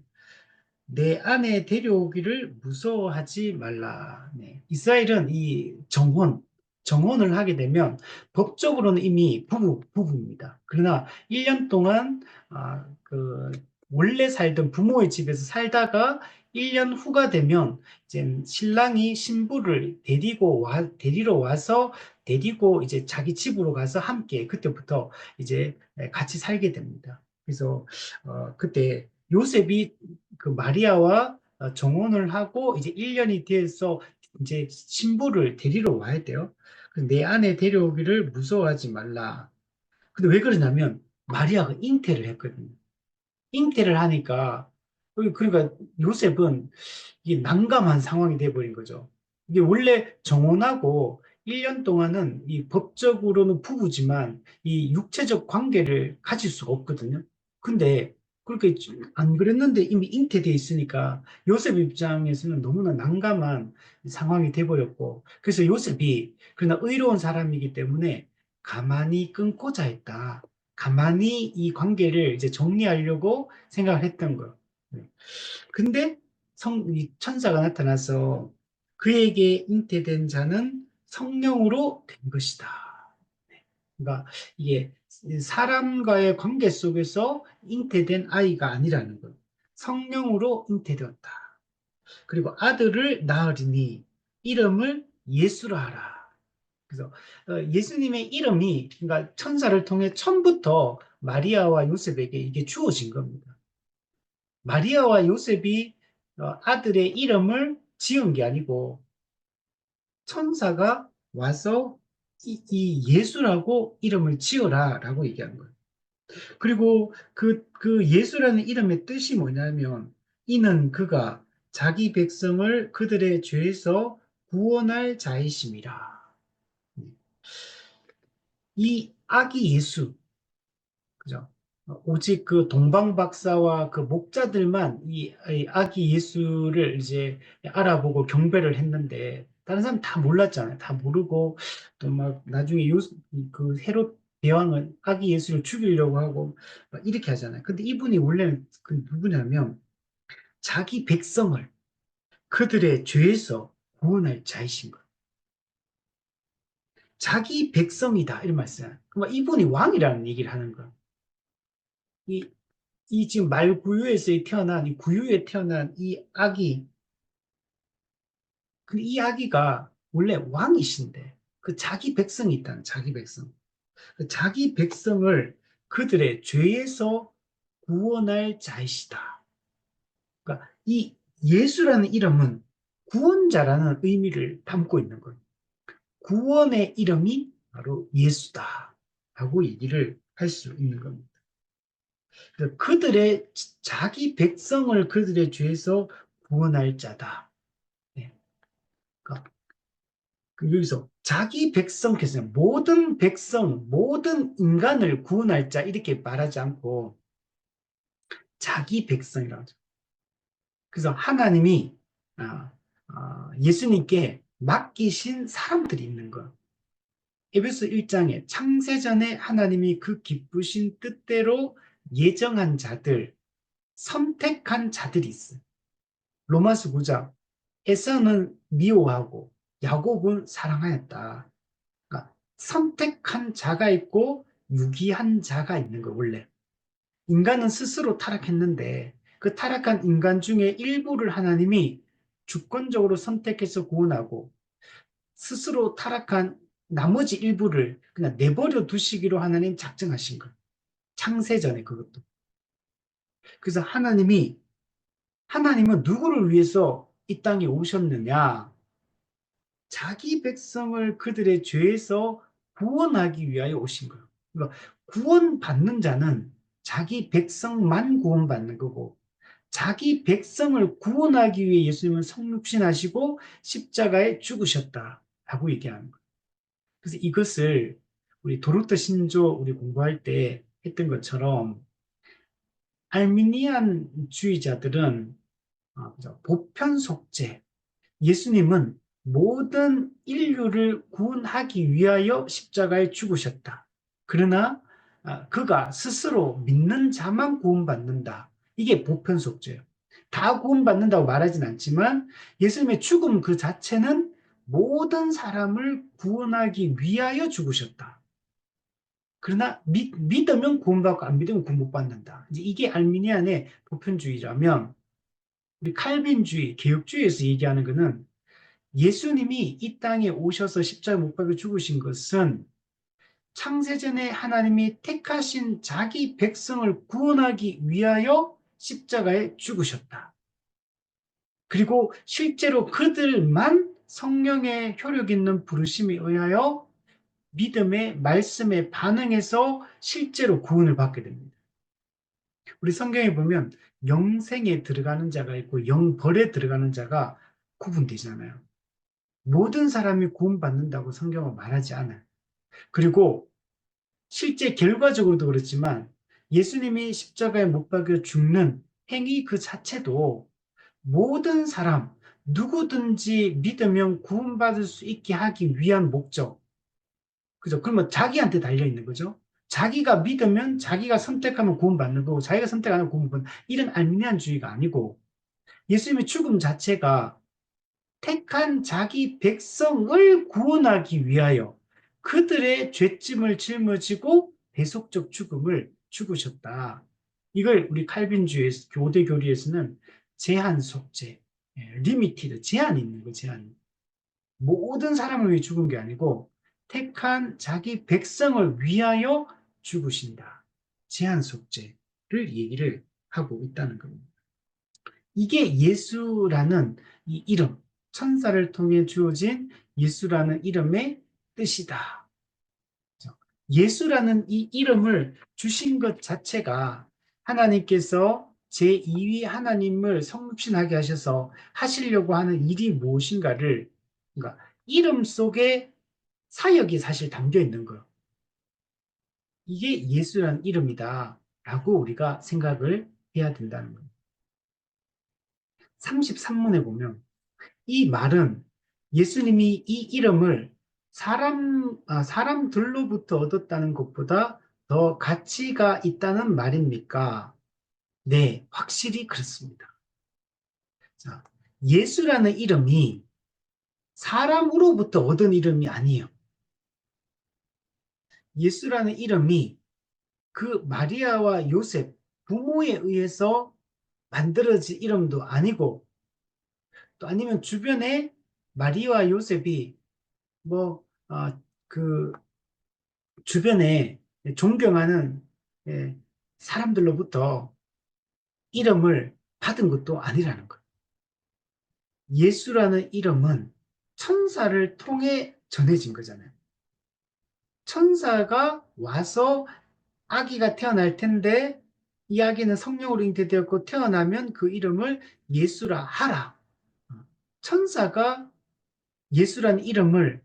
내 아내 데려오기를 무서워하지 말라. 네. 이스라엘은 이 정혼을 하게 되면 법적으로는 이미 부부입니다. 그러나 1년 동안 원래 살던 부모의 집에서 살다가 1년 후가 되면 이제 신랑이 신부를 데리러 와서 데리고 이제 자기 집으로 가서 함께 그때부터 이제 같이 살게 됩니다. 그래서 그때 요셉이 그 마리아와 정혼을 하고 이제 1년이 돼서 이제 신부를 데리러 와야 돼요. 내 아내 데려오기를 무서워하지 말라. 근데 왜 그러냐면 마리아가 잉태를 했거든요. 잉태를 하니까 그러니까 요셉은 이게 난감한 상황이 돼버린 거죠. 이게 원래 정혼하고 1년 동안은 이 법적으로는 부부지만 이 육체적 관계를 가질 수가 없거든요. 근데 그렇게 안 그랬는데 이미 잉태돼 있으니까 요셉 입장에서는 너무나 난감한 상황이 돼버렸고, 그래서 요셉이 그러나 의로운 사람이기 때문에 가만히 끊고자 했다. 가만히 이 관계를 이제 정리하려고 생각을 했던 거예요. 네. 근데 이 천사가 나타나서 그에게 잉태된 자는 성령으로 된 것이다. 네. 그러니까 이게 사람과의 관계 속에서 잉태된 아이가 아니라는 거예요. 성령으로 잉태되었다. 그리고 아들을 낳으리니 이름을 예수라 하라. 그래서 예수님의 이름이 그러니까 천사를 통해 처음부터 마리아와 요셉에게 이게 주어진 겁니다. 마리아와 요셉이 아들의 이름을 지은 게 아니고 천사가 와서 이 예수라고 이름을 지어라라고 얘기한 거예요. 그리고 그 예수라는 이름의 뜻이 뭐냐면 이는 그가 자기 백성을 그들의 죄에서 구원할 자이심이라. 이 아기 예수, 그죠? 오직 그 동방 박사와 그 목자들만 이 아기 예수를 이제 알아보고 경배를 했는데 다른 사람 다 몰랐잖아요. 다 모르고 또 막 나중에 그 헤롯 대왕은 아기 예수를 죽이려고 하고 막 이렇게 하잖아요. 근데 이분이 원래는 그 누구냐면 자기 백성을 그들의 죄에서 구원할 자이신 거예요. 자기 백성이다 이런 말씀. 그러니까 이분이 왕이라는 얘기를 하는 거예요. 이 지금 말구유에서 태어난 이 구유에 태어난 이 아기, 그 이 아기가 원래 왕이신데 그 자기 백성이 있다는 자기 백성. 그 자기 백성을 그들의 죄에서 구원할 자이시다. 그러니까 이 예수라는 이름은 구원자라는 의미를 담고 있는 거예요. 구원의 이름이 바로 예수다. 라고 얘기를 할 수 있는 겁니다. 그들의 자기 백성을 그들의 죄에서 구원할 자다. 네. 그러니까 여기서 자기 백성께서 모든 백성, 모든 인간을 구원할 자 이렇게 말하지 않고 자기 백성이라고 하죠. 그래서 하나님이 예수님께 맡기신 사람들이 있는 거예요. 에베소 1장에 창세전에 하나님이 그 기쁘신 뜻대로 예정한 자들, 선택한 자들이 있어요. 로마서 9장 에서는 미워하고 야곱은 사랑하였다. 그러니까 선택한 자가 있고 유기한 자가 있는 거 원래. 인간은 스스로 타락했는데 그 타락한 인간 중에 일부를 하나님이 주권적으로 선택해서 구원하고 스스로 타락한 나머지 일부를 그냥 내버려 두시기로 하나님 작정하신 거예요. 창세전에 그것도. 그래서 하나님은 누구를 위해서 이 땅에 오셨느냐? 자기 백성을 그들의 죄에서 구원하기 위하여 오신 거예요. 그러니까 구원받는 자는 자기 백성만 구원받는 거고 자기 백성을 구원하기 위해 예수님은 성육신하시고 십자가에 죽으셨다라고 얘기하는 거예요. 그래서 이것을 우리 도르트 신조 우리 공부할 때 했던 것처럼 알미니안주의자들은 보편 속죄, 예수님은 모든 인류를 구원하기 위하여 십자가에 죽으셨다. 그러나 그가 스스로 믿는 자만 구원받는다. 이게 보편 속죄예요. 다 구원받는다고 말하진 않지만 예수님의 죽음 그 자체는 모든 사람을 구원하기 위하여 죽으셨다. 그러나 믿으면 구원받고 안 믿으면 구원 못 받는다. 이제 이게 알미니안의 보편주의라면 우리 칼빈주의, 개혁주의에서 얘기하는 것은 예수님이 이 땅에 오셔서 십자가 못 박혀 죽으신 것은 창세전에 하나님이 택하신 자기 백성을 구원하기 위하여 십자가에 죽으셨다. 그리고 실제로 그들만 성령의 효력 있는 부르심에 의하여 믿음의 말씀에 반응해서 실제로 구원을 받게 됩니다. 우리 성경에 보면 영생에 들어가는 자가 있고 영벌에 들어가는 자가 구분되잖아요. 모든 사람이 구원받는다고 성경은 말하지 않아요. 그리고 실제 결과적으로도 그렇지만 예수님이 십자가에 못 박혀 죽는 행위 그 자체도 모든 사람, 누구든지 믿으면 구원받을 수 있게 하기 위한 목적. 그죠? 그러면 자기한테 달려있는 거죠. 자기가 믿으면 자기가 선택하면 구원받는 거고 자기가 선택 안 하면 구원받는 이런 알미니안주의가 아니고 예수님의 죽음 자체가 택한 자기 백성을 구원하기 위하여 그들의 죄짐을 짊어지고 대속적 죽음을 죽으셨다. 이걸 우리 칼빈주의 교대 교리에서는 제한 속죄, 리미티드, 제한이 있는 거, 제한. 모든 사람을 위해 죽은 게 아니고 택한 자기 백성을 위하여 죽으신다. 제한 속죄를 얘기를 하고 있다는 겁니다. 이게 예수라는 이 이름, 천사를 통해 주어진 예수라는 이름의 뜻이다. 예수라는 이 이름을 주신 것 자체가 하나님께서 제2위 하나님을 성육신하게 하셔서 하시려고 하는 일이 무엇인가를, 그러니까 이름 속에 사역이 사실 담겨 있는 거예요. 이게 예수라는 이름이다 라고 우리가 생각을 해야 된다는 거예요. 33문에 보면 이 말은 예수님이 이 이름을 사람들로부터 얻었다는 것보다 더 가치가 있다는 말입니까? 네, 확실히 그렇습니다. 자, 예수라는 이름이 사람으로부터 얻은 이름이 아니에요. 예수라는 이름이 그 마리아와 요셉, 부모에 의해서 만들어진 이름도 아니고, 또 아니면 주변에 마리아와 요셉이 뭐, 그 주변에 존경하는 사람들로부터 이름을 받은 것도 아니라는 거예요. 예수라는 이름은 천사를 통해 전해진 거잖아요. 천사가 와서 아기가 태어날 텐데 이 아기는 성령으로 잉태되었고 태어나면 그 이름을 예수라 하라. 천사가 예수라는 이름을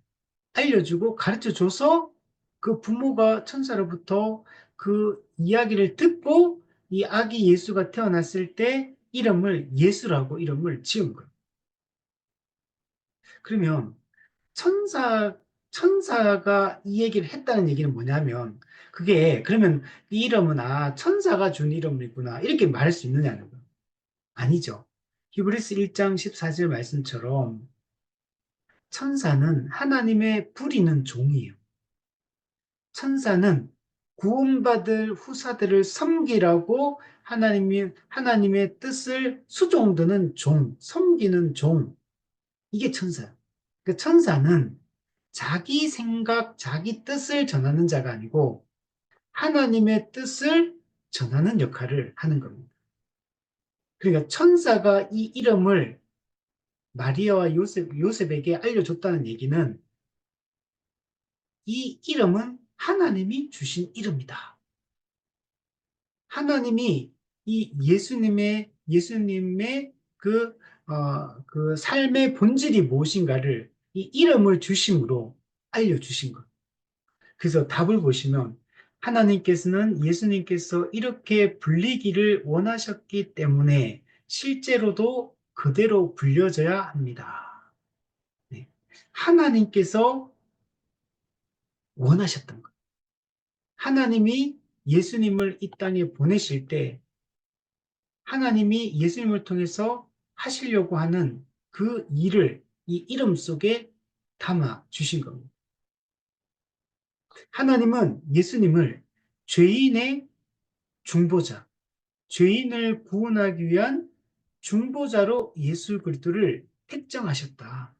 알려주고 가르쳐줘서 그 부모가 천사로부터 그 이야기를 듣고 이 아기 예수가 태어났을 때 이름을 예수라고 이름을 지은 거예요. 그러면 천사가 이 얘기를 했다는 얘기는 뭐냐면 그게 그러면 이 이름은 천사가 준 이름이구나 이렇게 말할 수 있느냐는 거예요. 아니죠. 히브리스 1장 14절 말씀처럼 천사는 하나님의 부리는 종이에요. 천사는 구원받을 후사들을 섬기라고 하나님의 뜻을 수종드는 종, 섬기는 종. 이게 천사예요. 그 천사는 자기 생각, 자기 뜻을 전하는 자가 아니고 하나님의 뜻을 전하는 역할을 하는 겁니다. 그러니까 천사가 이 이름을 마리아와 요셉에게 알려줬다는 얘기는 이 이름은 하나님이 주신 이름이다. 하나님이 이 예수님의 예수님의 그 삶의 본질이 무엇인가를 이 이름을 주심으로 알려주신 것. 그래서 답을 보시면 하나님께서는 예수님께서 이렇게 불리기를 원하셨기 때문에 실제로도 그대로 불려져야 합니다. 네. 하나님께서 원하셨던 것. 하나님이 예수님을 이 땅에 보내실 때 하나님이 예수님을 통해서 하시려고 하는 그 일을 이 이름 속에 담아 주신 겁니다. 하나님은 예수님을 죄인의 중보자, 죄인을 구원하기 위한 중보자로 예수 그리스도를 택정하셨다.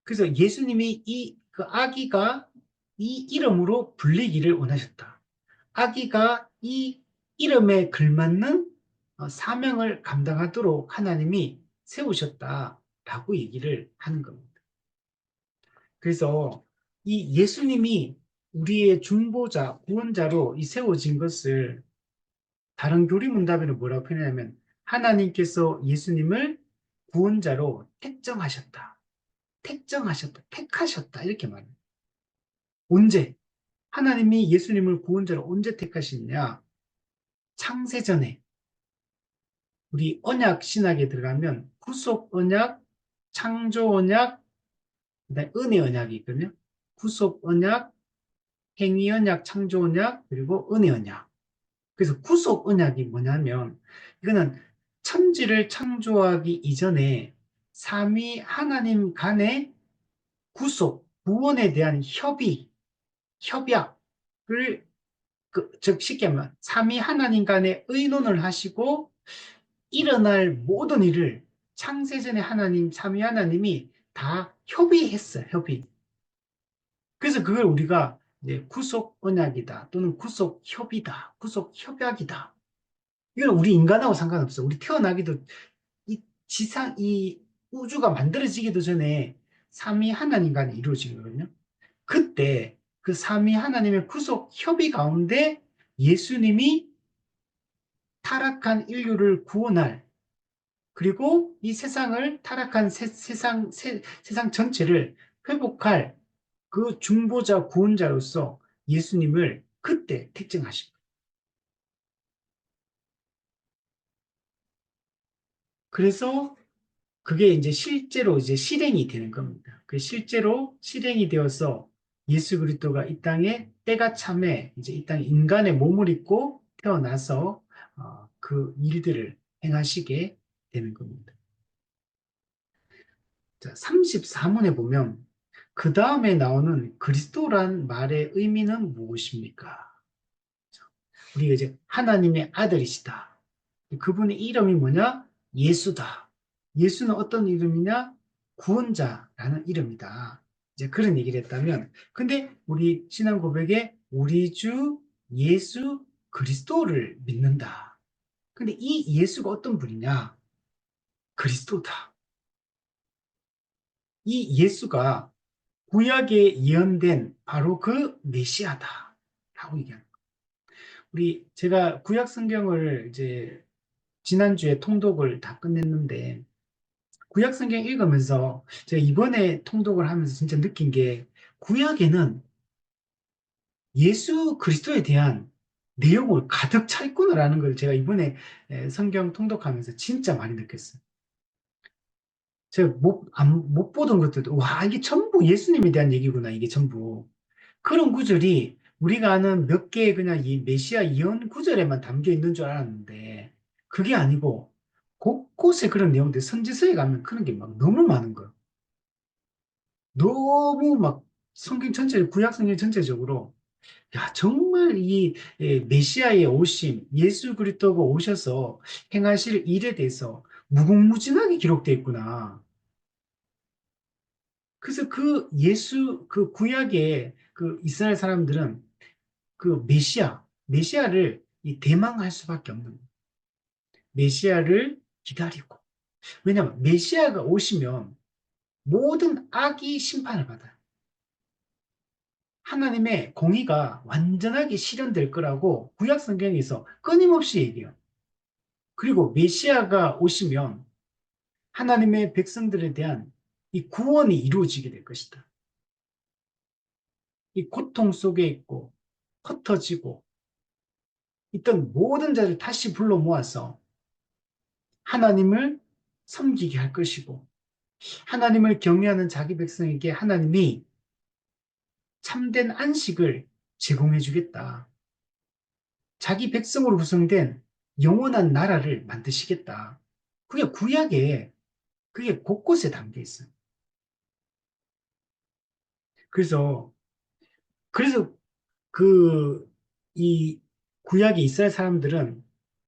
그래서 예수님이 그 아기가 이 이름으로 불리기를 원하셨다. 아기가 이 이름에 걸맞는 사명을 감당하도록 하나님이 세우셨다라고 얘기를 하는 겁니다. 그래서 이 예수님이 우리의 중보자, 구원자로 이 세워진 것을 다른 교리문답에는 뭐라고 표현하냐면 하나님께서 예수님을 구원자로 택정하셨다. 택정하셨다. 택하셨다. 이렇게 말해요. 언제? 하나님이 예수님을 구원자로 언제 택하시느냐? 창세전에 우리 언약 신학에 들어가면 구속 언약, 창조 언약, 그다음에 은혜 언약이 있거든요. 구속 언약, 행위 언약, 창조 언약, 그리고 은혜 언약. 그래서 구속 언약이 뭐냐면 이거는 천지를 창조하기 이전에 삼위 하나님 간의 구속, 구원에 대한 협약을 즉 쉽게 말하면 삼위 하나님 간의 의논을 하시고 일어날 모든 일을 창세전에 하나님, 삼위 하나님이 다 협의했어요. 협의. 그래서 그걸 우리가 이제 구속 언약이다 또는 구속 협의다, 구속 협약이다. 이건 우리 인간하고 상관없어. 우리 태어나기도 이 우주가 만들어지기도 전에 삼위 하나님 간에 이루어지거든요. 그때 그 삼위 하나님의 구속 협의 가운데 예수님이 타락한 인류를 구원할 그리고 이 세상을 타락한 세상 전체를 회복할 그 중보자 구원자로서 예수님을 그때 택정하신 거예요. 그래서 그게 이제 실제로 이제 실행이 되는 겁니다. 그 실제로 실행이 되어서 예수 그리스도가 이 땅에 때가 참에 이제 이 땅에 인간의 몸을 입고 태어나서 그 일들을 행하시게 되는 겁니다. 자, 34문에 보면 그 다음에 나오는 그리스도란 말의 의미는 무엇입니까? 우리가 이제 하나님의 아들이시다. 그분의 이름이 뭐냐? 예수다. 예수는 어떤 이름이냐? 구원자라는 이름이다. 이제 그런 얘기를 했다면, 근데 우리 신앙 고백에 우리 주 예수 그리스도를 믿는다. 근데 이 예수가 어떤 분이냐? 그리스도다. 이 예수가 구약에 예언된 바로 그 메시아다. 라고 얘기합니다. 제가 구약 성경을 이제 지난주에 통독을 다 끝냈는데, 구약 성경 읽으면서 제가 이번에 통독을 하면서 진짜 느낀 게 구약에는 예수 그리스도에 대한 내용을 가득 차 있구나라는 걸 제가 이번에 성경 통독하면서 진짜 많이 느꼈어요. 제가 못 보던 것들도, 와, 이게 전부 예수님에 대한 얘기구나, 이게 전부. 그런 구절이 우리가 아는 몇 개의 그냥 이 메시아 예언 구절에만 담겨 있는 줄 알았는데, 그게 아니고, 곳곳에 그런 내용들, 선지서에 가면 그런 게 막 너무 많은 거예요. 너무 막 구약 성경 전체적으로, 야, 정말 이 메시아의 오심, 예수 그리스도가 오셔서 행하실 일에 대해서 무궁무진하게 기록되어 있구나. 그래서 그 구약의 그 이스라엘 사람들은 그 메시아를 이 대망할 수밖에 없는 거예요. 메시아를 기다리고. 왜냐하면 메시아가 오시면 모든 악이 심판을 받아요. 하나님의 공의가 완전하게 실현될 거라고 구약 성경에서 끊임없이 얘기해요. 그리고 메시아가 오시면 하나님의 백성들에 대한 이 구원이 이루어지게 될 것이다. 이 고통 속에 있고 흩어지고 있던 모든 자를 다시 불러 모아서 하나님을 섬기게 할 것이고, 하나님을 경외하는 자기 백성에게 하나님이 참된 안식을 제공해 주겠다. 자기 백성으로 구성된 영원한 나라를 만드시겠다. 그게 구약에 그게 곳곳에 담겨 있어요. 그래서 그래서 그 이 구약의 이스라엘 사람들은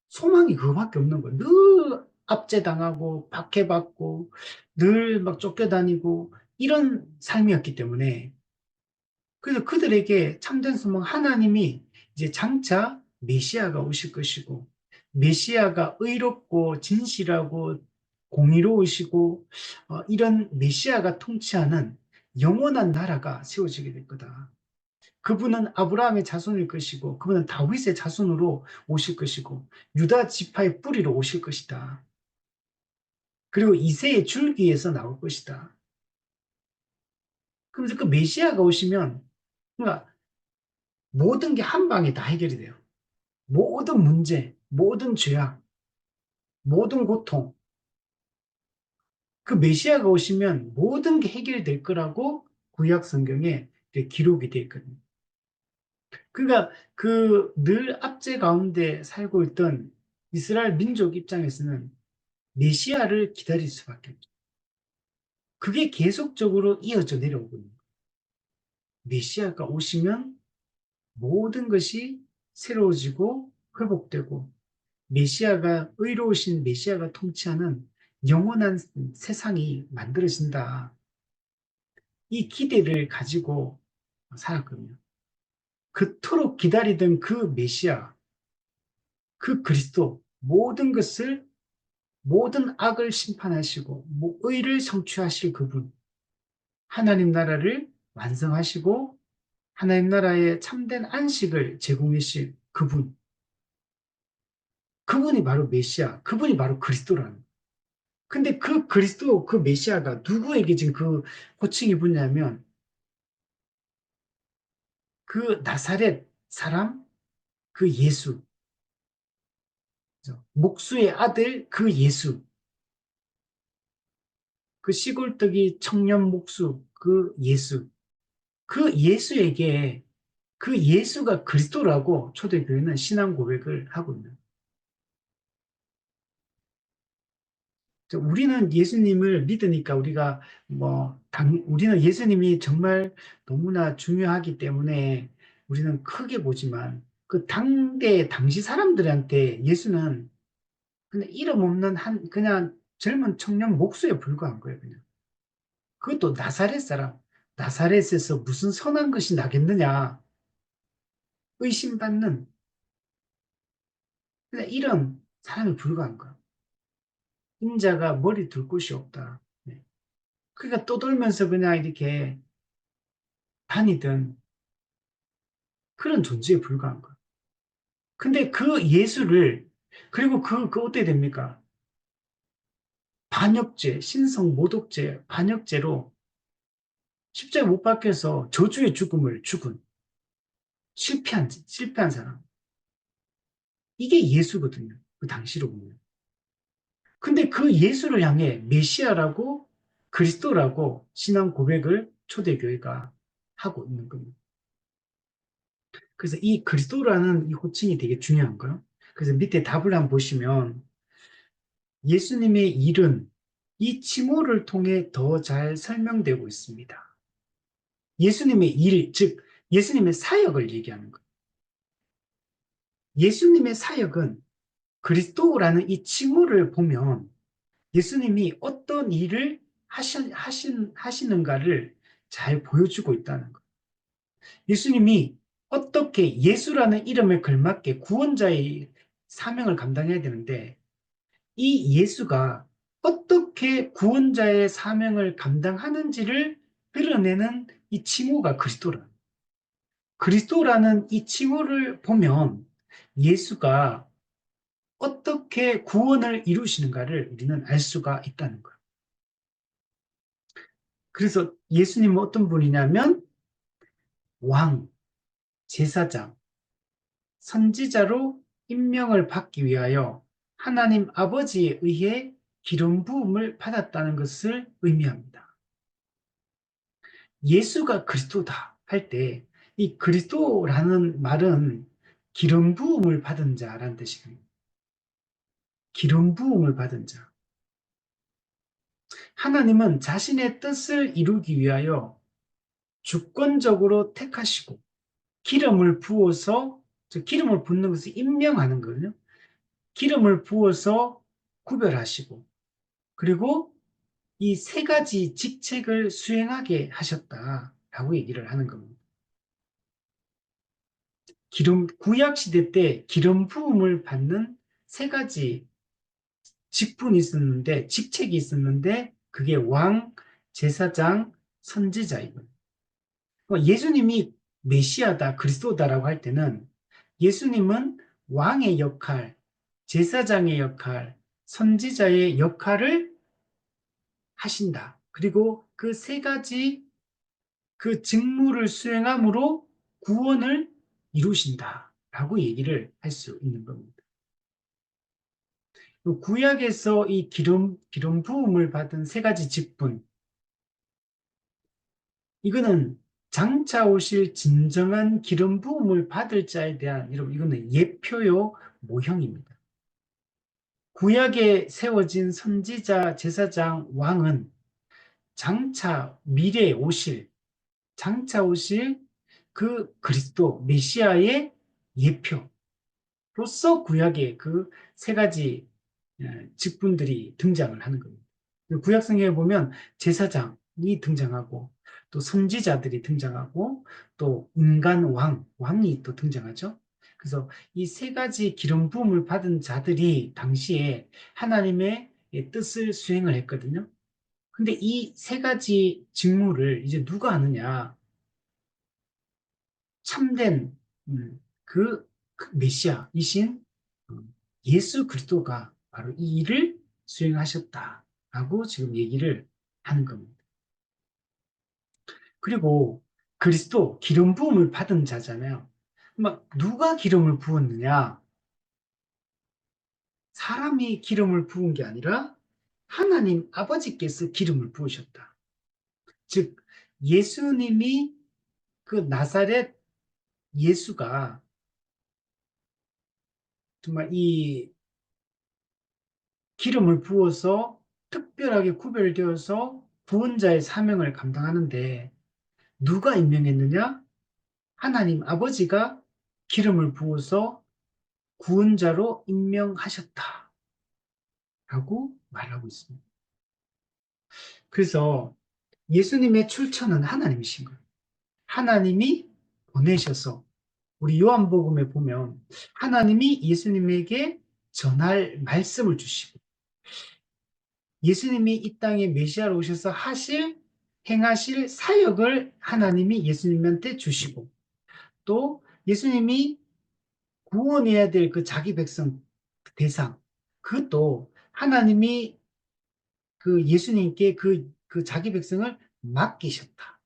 소망이 그거밖에 없는 거예요. 늘 압제당하고 박해받고 늘 막 쫓겨다니고 이런 삶이었기 때문에, 그래서 그들에게 참된 소망, 하나님이 이제 장차 메시아가 오실 것이고, 메시아가 의롭고 진실하고 공의로우시고 이런 메시아가 통치하는 영원한 나라가 세워지게 될 거다. 그분은 아브라함의 자손일 것이고, 그분은 다윗의 자손으로 오실 것이고, 유다 지파의 뿌리로 오실 것이다. 그리고 이새의 줄기에서 나올 것이다. 그러면서 그 메시아가 오시면, 그러니까 모든 게 한 방에 다 해결이 돼요. 모든 문제, 모든 죄악, 모든 고통. 그 메시아가 오시면 모든 게 해결될 거라고 구약 성경에 기록이 되어 있거든요. 그러니까 그 늘 압제 가운데 살고 있던 이스라엘 민족 입장에서는 메시아를 기다릴 수밖에 없죠. 그게 계속적으로 이어져 내려오거든요. 메시아가 오시면 모든 것이 새로워지고 회복되고, 메시아가 의로우신 메시아가 통치하는 영원한 세상이 만들어진다. 이 기대를 가지고 살았거든요. 그토록 기다리던 그 메시아, 그 그리스도, 모든 것을, 모든 악을 심판하시고 의를 성취하실 그분, 하나님 나라를 완성하시고 하나님 나라의 참된 안식을 제공해 주실 그분, 그분이 바로 메시아, 그분이 바로 그리스도라는 거예요. 근데 그 그리스도, 그 메시아가 누구에게 지금 그 호칭이 붙냐면, 그 나사렛 사람, 그 예수, 목수의 아들 그 예수, 그 시골뜨기 청년 목수 그 예수, 그 예수에게, 그 예수가 그리스도라고 초대교회는 신앙 고백을 하고 있는. 우리는 예수님을 믿으니까 우리가 우리는 예수님이 정말 너무나 중요하기 때문에 우리는 크게 보지만, 그 당시 사람들한테 예수는 그냥 이름 없는 그냥 젊은 청년 목수에 불과한 거예요, 그냥. 그것도 나사렛 사람. 나사렛에서 무슨 선한 것이 나겠느냐 의심받는 그냥 이런 사람에 불과한 거야. 인자가 머리 둘 곳이 없다. 네. 그러니까 떠돌면서 그냥 이렇게 다니던 그런 존재에 불과한 거야. 근데 그 예수를, 그리고 그 어떻게 됩니까? 반역죄, 신성 모독죄, 반역죄로 십자가에 못 박혀서 저주의 죽음을 죽은 실패한 사람. 이게 예수거든요. 그 당시로 보면. 근데 그 예수를 향해 메시아라고, 그리스도라고 신앙 고백을 초대교회가 하고 있는 겁니다. 그래서 이 그리스도라는 이 호칭이 되게 중요한 거예요. 그래서 밑에 답을 한번 보시면, 예수님의 일은 이 칭호를 통해 더 잘 설명되고 있습니다. 예수님의 일, 즉 예수님의 사역을 얘기하는 거예요. 예수님의 사역은 그리스도라는 이 칭호를 보면 예수님이 어떤 일을 하시는가를 잘 보여주고 있다는 거예요. 예수님이 어떻게 예수라는 이름에 걸맞게 구원자의 사명을 감당해야 되는데, 이 예수가 어떻게 구원자의 사명을 감당하는지를 드러내는 이 칭호가 그리스도라. 그리스도라는 이 칭호를 보면 예수가 어떻게 구원을 이루시는가를 우리는 알 수가 있다는 거예요. 그래서 예수님은 어떤 분이냐면 왕, 제사장, 선지자로 임명을 받기 위하여 하나님 아버지에 의해 기름 부음을 받았다는 것을 의미합니다. 예수가 그리스도다 할 때 이 그리스도라는 말은 기름 부음을 받은 자라는 뜻이거든요. 기름 부음을 받은 자. 하나님은 자신의 뜻을 이루기 위하여 주권적으로 택하시고 기름을 부어서 기름을 붓는 것을 임명하는 거거든요. 기름을 부어서 구별하시고 그리고 이 세 가지 직책을 수행하게 하셨다라고 얘기를 하는 겁니다. 구약 시대 때 기름 부음을 받는 세 가지 직분이 있었는데, 직책이 있었는데, 그게 왕, 제사장, 선지자이거든요. 예수님이 메시아다, 그리스도다라고 할 때는 예수님은 왕의 역할, 제사장의 역할, 선지자의 역할을 하신다. 그리고 그 세 가지 그 직무를 수행함으로 구원을 이루신다라고 얘기를 할 수 있는 겁니다. 구약에서 이 기름 부음을 받은 세 가지 직분, 이거는 장차 오실 진정한 기름 부음을 받을 자에 대한, 여러분, 이거는 예표요 모형입니다. 구약에 세워진 선지자, 제사장, 왕은 장차 오실 그 그리스도, 메시아의 예표로서 구약에 그 세 가지 직분들이 등장을 하는 겁니다. 구약 성경에 보면 제사장이 등장하고 또 선지자들이 등장하고 또 인간 왕이 또 등장하죠. 그래서 이 세 가지 기름 부음을 받은 자들이 당시에 하나님의 뜻을 수행을 했거든요. 근데 이 세 가지 직무를 이제 누가 하느냐? 참된 그 메시아이신 예수 그리스도가 바로 이 일을 수행하셨다라고 지금 얘기를 하는 겁니다. 그리고 그리스도 기름 부음을 받은 자잖아요. 막 누가 기름을 부었느냐? 사람이 기름을 부은 게 아니라 하나님 아버지께서 기름을 부으셨다. 즉 예수님이 그 나사렛 예수가 정말 이 기름을 부어서 특별하게 구별되어서 구원자의 사명을 감당하는데 누가 임명했느냐? 하나님 아버지가 기름을 부어서 구원자로 임명하셨다라고 말하고 있습니다. 그래서 예수님의 출처는 하나님이신 거예요. 하나님이 보내셔서 우리 요한복음에 보면 하나님이 예수님에게 전할 말씀을 주시고 예수님이 이 땅에 메시아로 오셔서 행하실 사역을 하나님이 예수님한테 주시고 또 예수님이 구원해야 될 그 자기 백성 대상 그것도 하나님이 그 예수님께 그 자기 백성을 맡기셨다.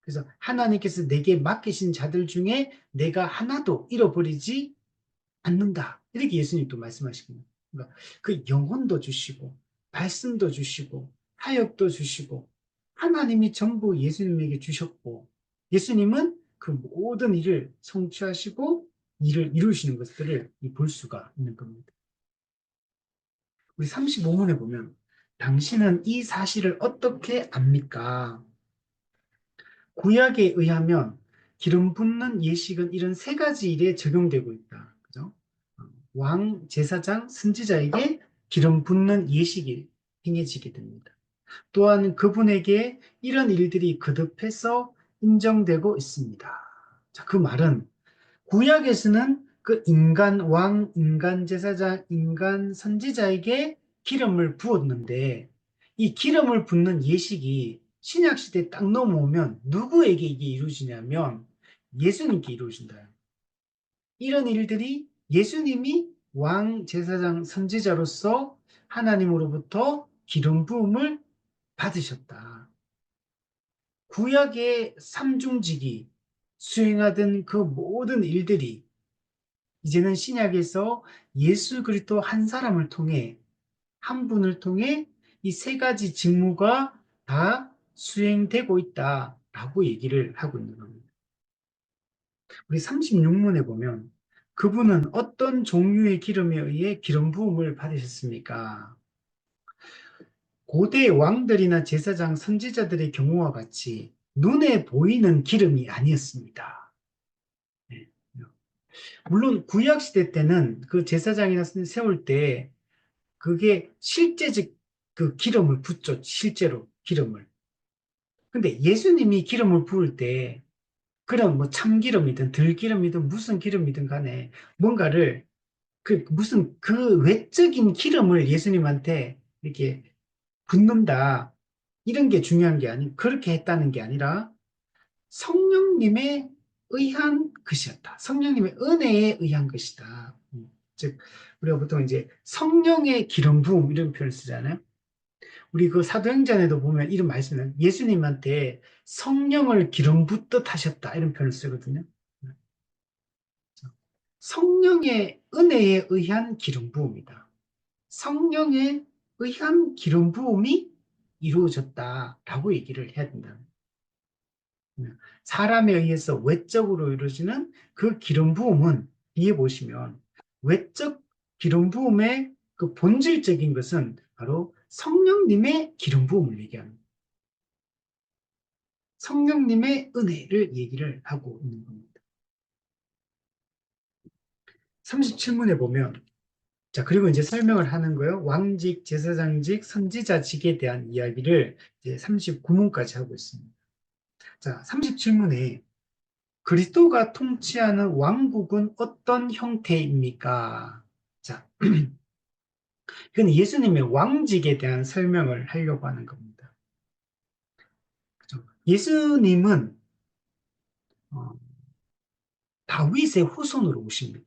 그래서 하나님께서 내게 맡기신 자들 중에 내가 하나도 잃어버리지 않는다. 이렇게 예수님 또 말씀하시거든요. 그러니까 그 영혼도 주시고 말씀도 주시고 타협도 주시고 하나님이 전부 예수님에게 주셨고 예수님은 그 모든 일을 성취하시고 일을 이루시는 것들을 볼 수가 있는 겁니다. 우리 35문에 보면 당신은 이 사실을 어떻게 압니까? 구약에 의하면 기름 붓는 예식은 이런 세 가지 일에 적용되고 있다. 그죠? 왕, 제사장, 선지자에게 기름 붓는 예식이 행해지게 됩니다. 또한 그분에게 이런 일들이 거듭해서 인정되고 있습니다. 자, 그 말은 구약에서는 그 인간 왕, 인간 제사장, 인간 선지자에게 기름을 부었는데 이 기름을 붓는 예식이 신약 시대에 딱 넘어오면 누구에게 이게 이루어지냐면 예수님께 이루어진다. 이런 일들이 예수님이 왕, 제사장, 선지자로서 하나님으로부터 기름 부음을 받으셨다. 구약의 삼중직이 수행하던 그 모든 일들이 이제는 신약에서 예수 그리스도 한 사람을 통해, 한 분을 통해 이 세 가지 직무가 다 수행되고 있다라고 얘기를 하고 있는 겁니다. 우리 36문에 보면 그분은 어떤 종류의 기름에 의해 기름 부음을 받으셨습니까? 고대 왕들이나 제사장, 선지자들의 경우와 같이 눈에 보이는 기름이 아니었습니다. 네. 물론 구약 시대 때는 그 제사장이나 세울 때 그게 실제적 그 기름을 붓죠. 실제로 기름을. 근데 예수님이 기름을 부을 때 그런 뭐 참기름이든 들기름이든 무슨 기름이든 간에 뭔가를 그 무슨 그 외적인 기름을 예수님한테 이렇게 붓는다. 이런 게 중요한 게 아니, 그렇게 했다는 게 아니라 성령님의 의한 것이었다. 성령님의 은혜에 의한 것이다. 즉, 우리가 보통 이제 성령의 기름 부음 이런 표현을 쓰잖아요. 우리 그 사도행전에도 보면 이런 말씀은 예수님한테 성령을 기름 붓듯 하셨다. 이런 표현을 쓰거든요. 성령의 은혜에 의한 기름 부음이다. 성령에 의한 기름 부음이 이루어졌다라고 얘기를 해야 된다. 사람에 의해서 외적으로 이루어지는 그 기름 부음은 뒤에 보시면 외적 기름 부음의 그 본질적인 것은 바로 성령님의 기름 부음을 얘기합니다. 성령님의 은혜를 얘기를 하고 있는 겁니다. 37문에 보면 자, 그리고 이제 설명을 하는 거예요. 왕직, 제사장직, 선지자직에 대한 이야기를 이제 39문까지 하고 있습니다. 자, 37문에 그리스도가 통치하는 왕국은 어떤 형태입니까? 자, 이건 예수님의 왕직에 대한 설명을 하려고 하는 겁니다. 그죠? 예수님은 어, 다윗의 후손으로 오십니다.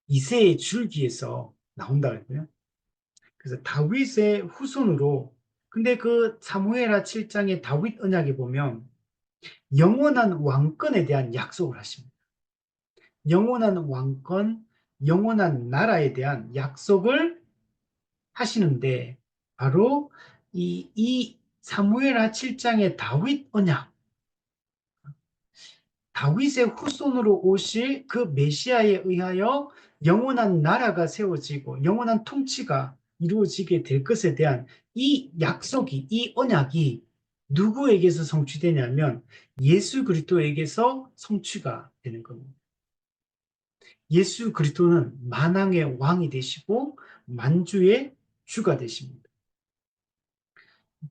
이새의 줄기에서 나온다고요. 그래서 다윗의 후손으로 근데 그 사무엘하 7장의 다윗 언약에 보면 영원한 왕권에 대한 약속을 하십니다. 영원한 왕권, 영원한 나라에 대한 약속을 하시는데 바로 이 사무엘하 7장의 다윗 언약, 다윗의 후손으로 오실 그 메시아에 의하여 영원한 나라가 세워지고 영원한 통치가 이루어지게 될 것에 대한 이 약속이, 이 언약이 누구에게서 성취되냐면 예수 그리스도에게서 성취가 되는 겁니다. 예수 그리스도는 만왕의 왕이 되시고 만주의 주가 되십니다.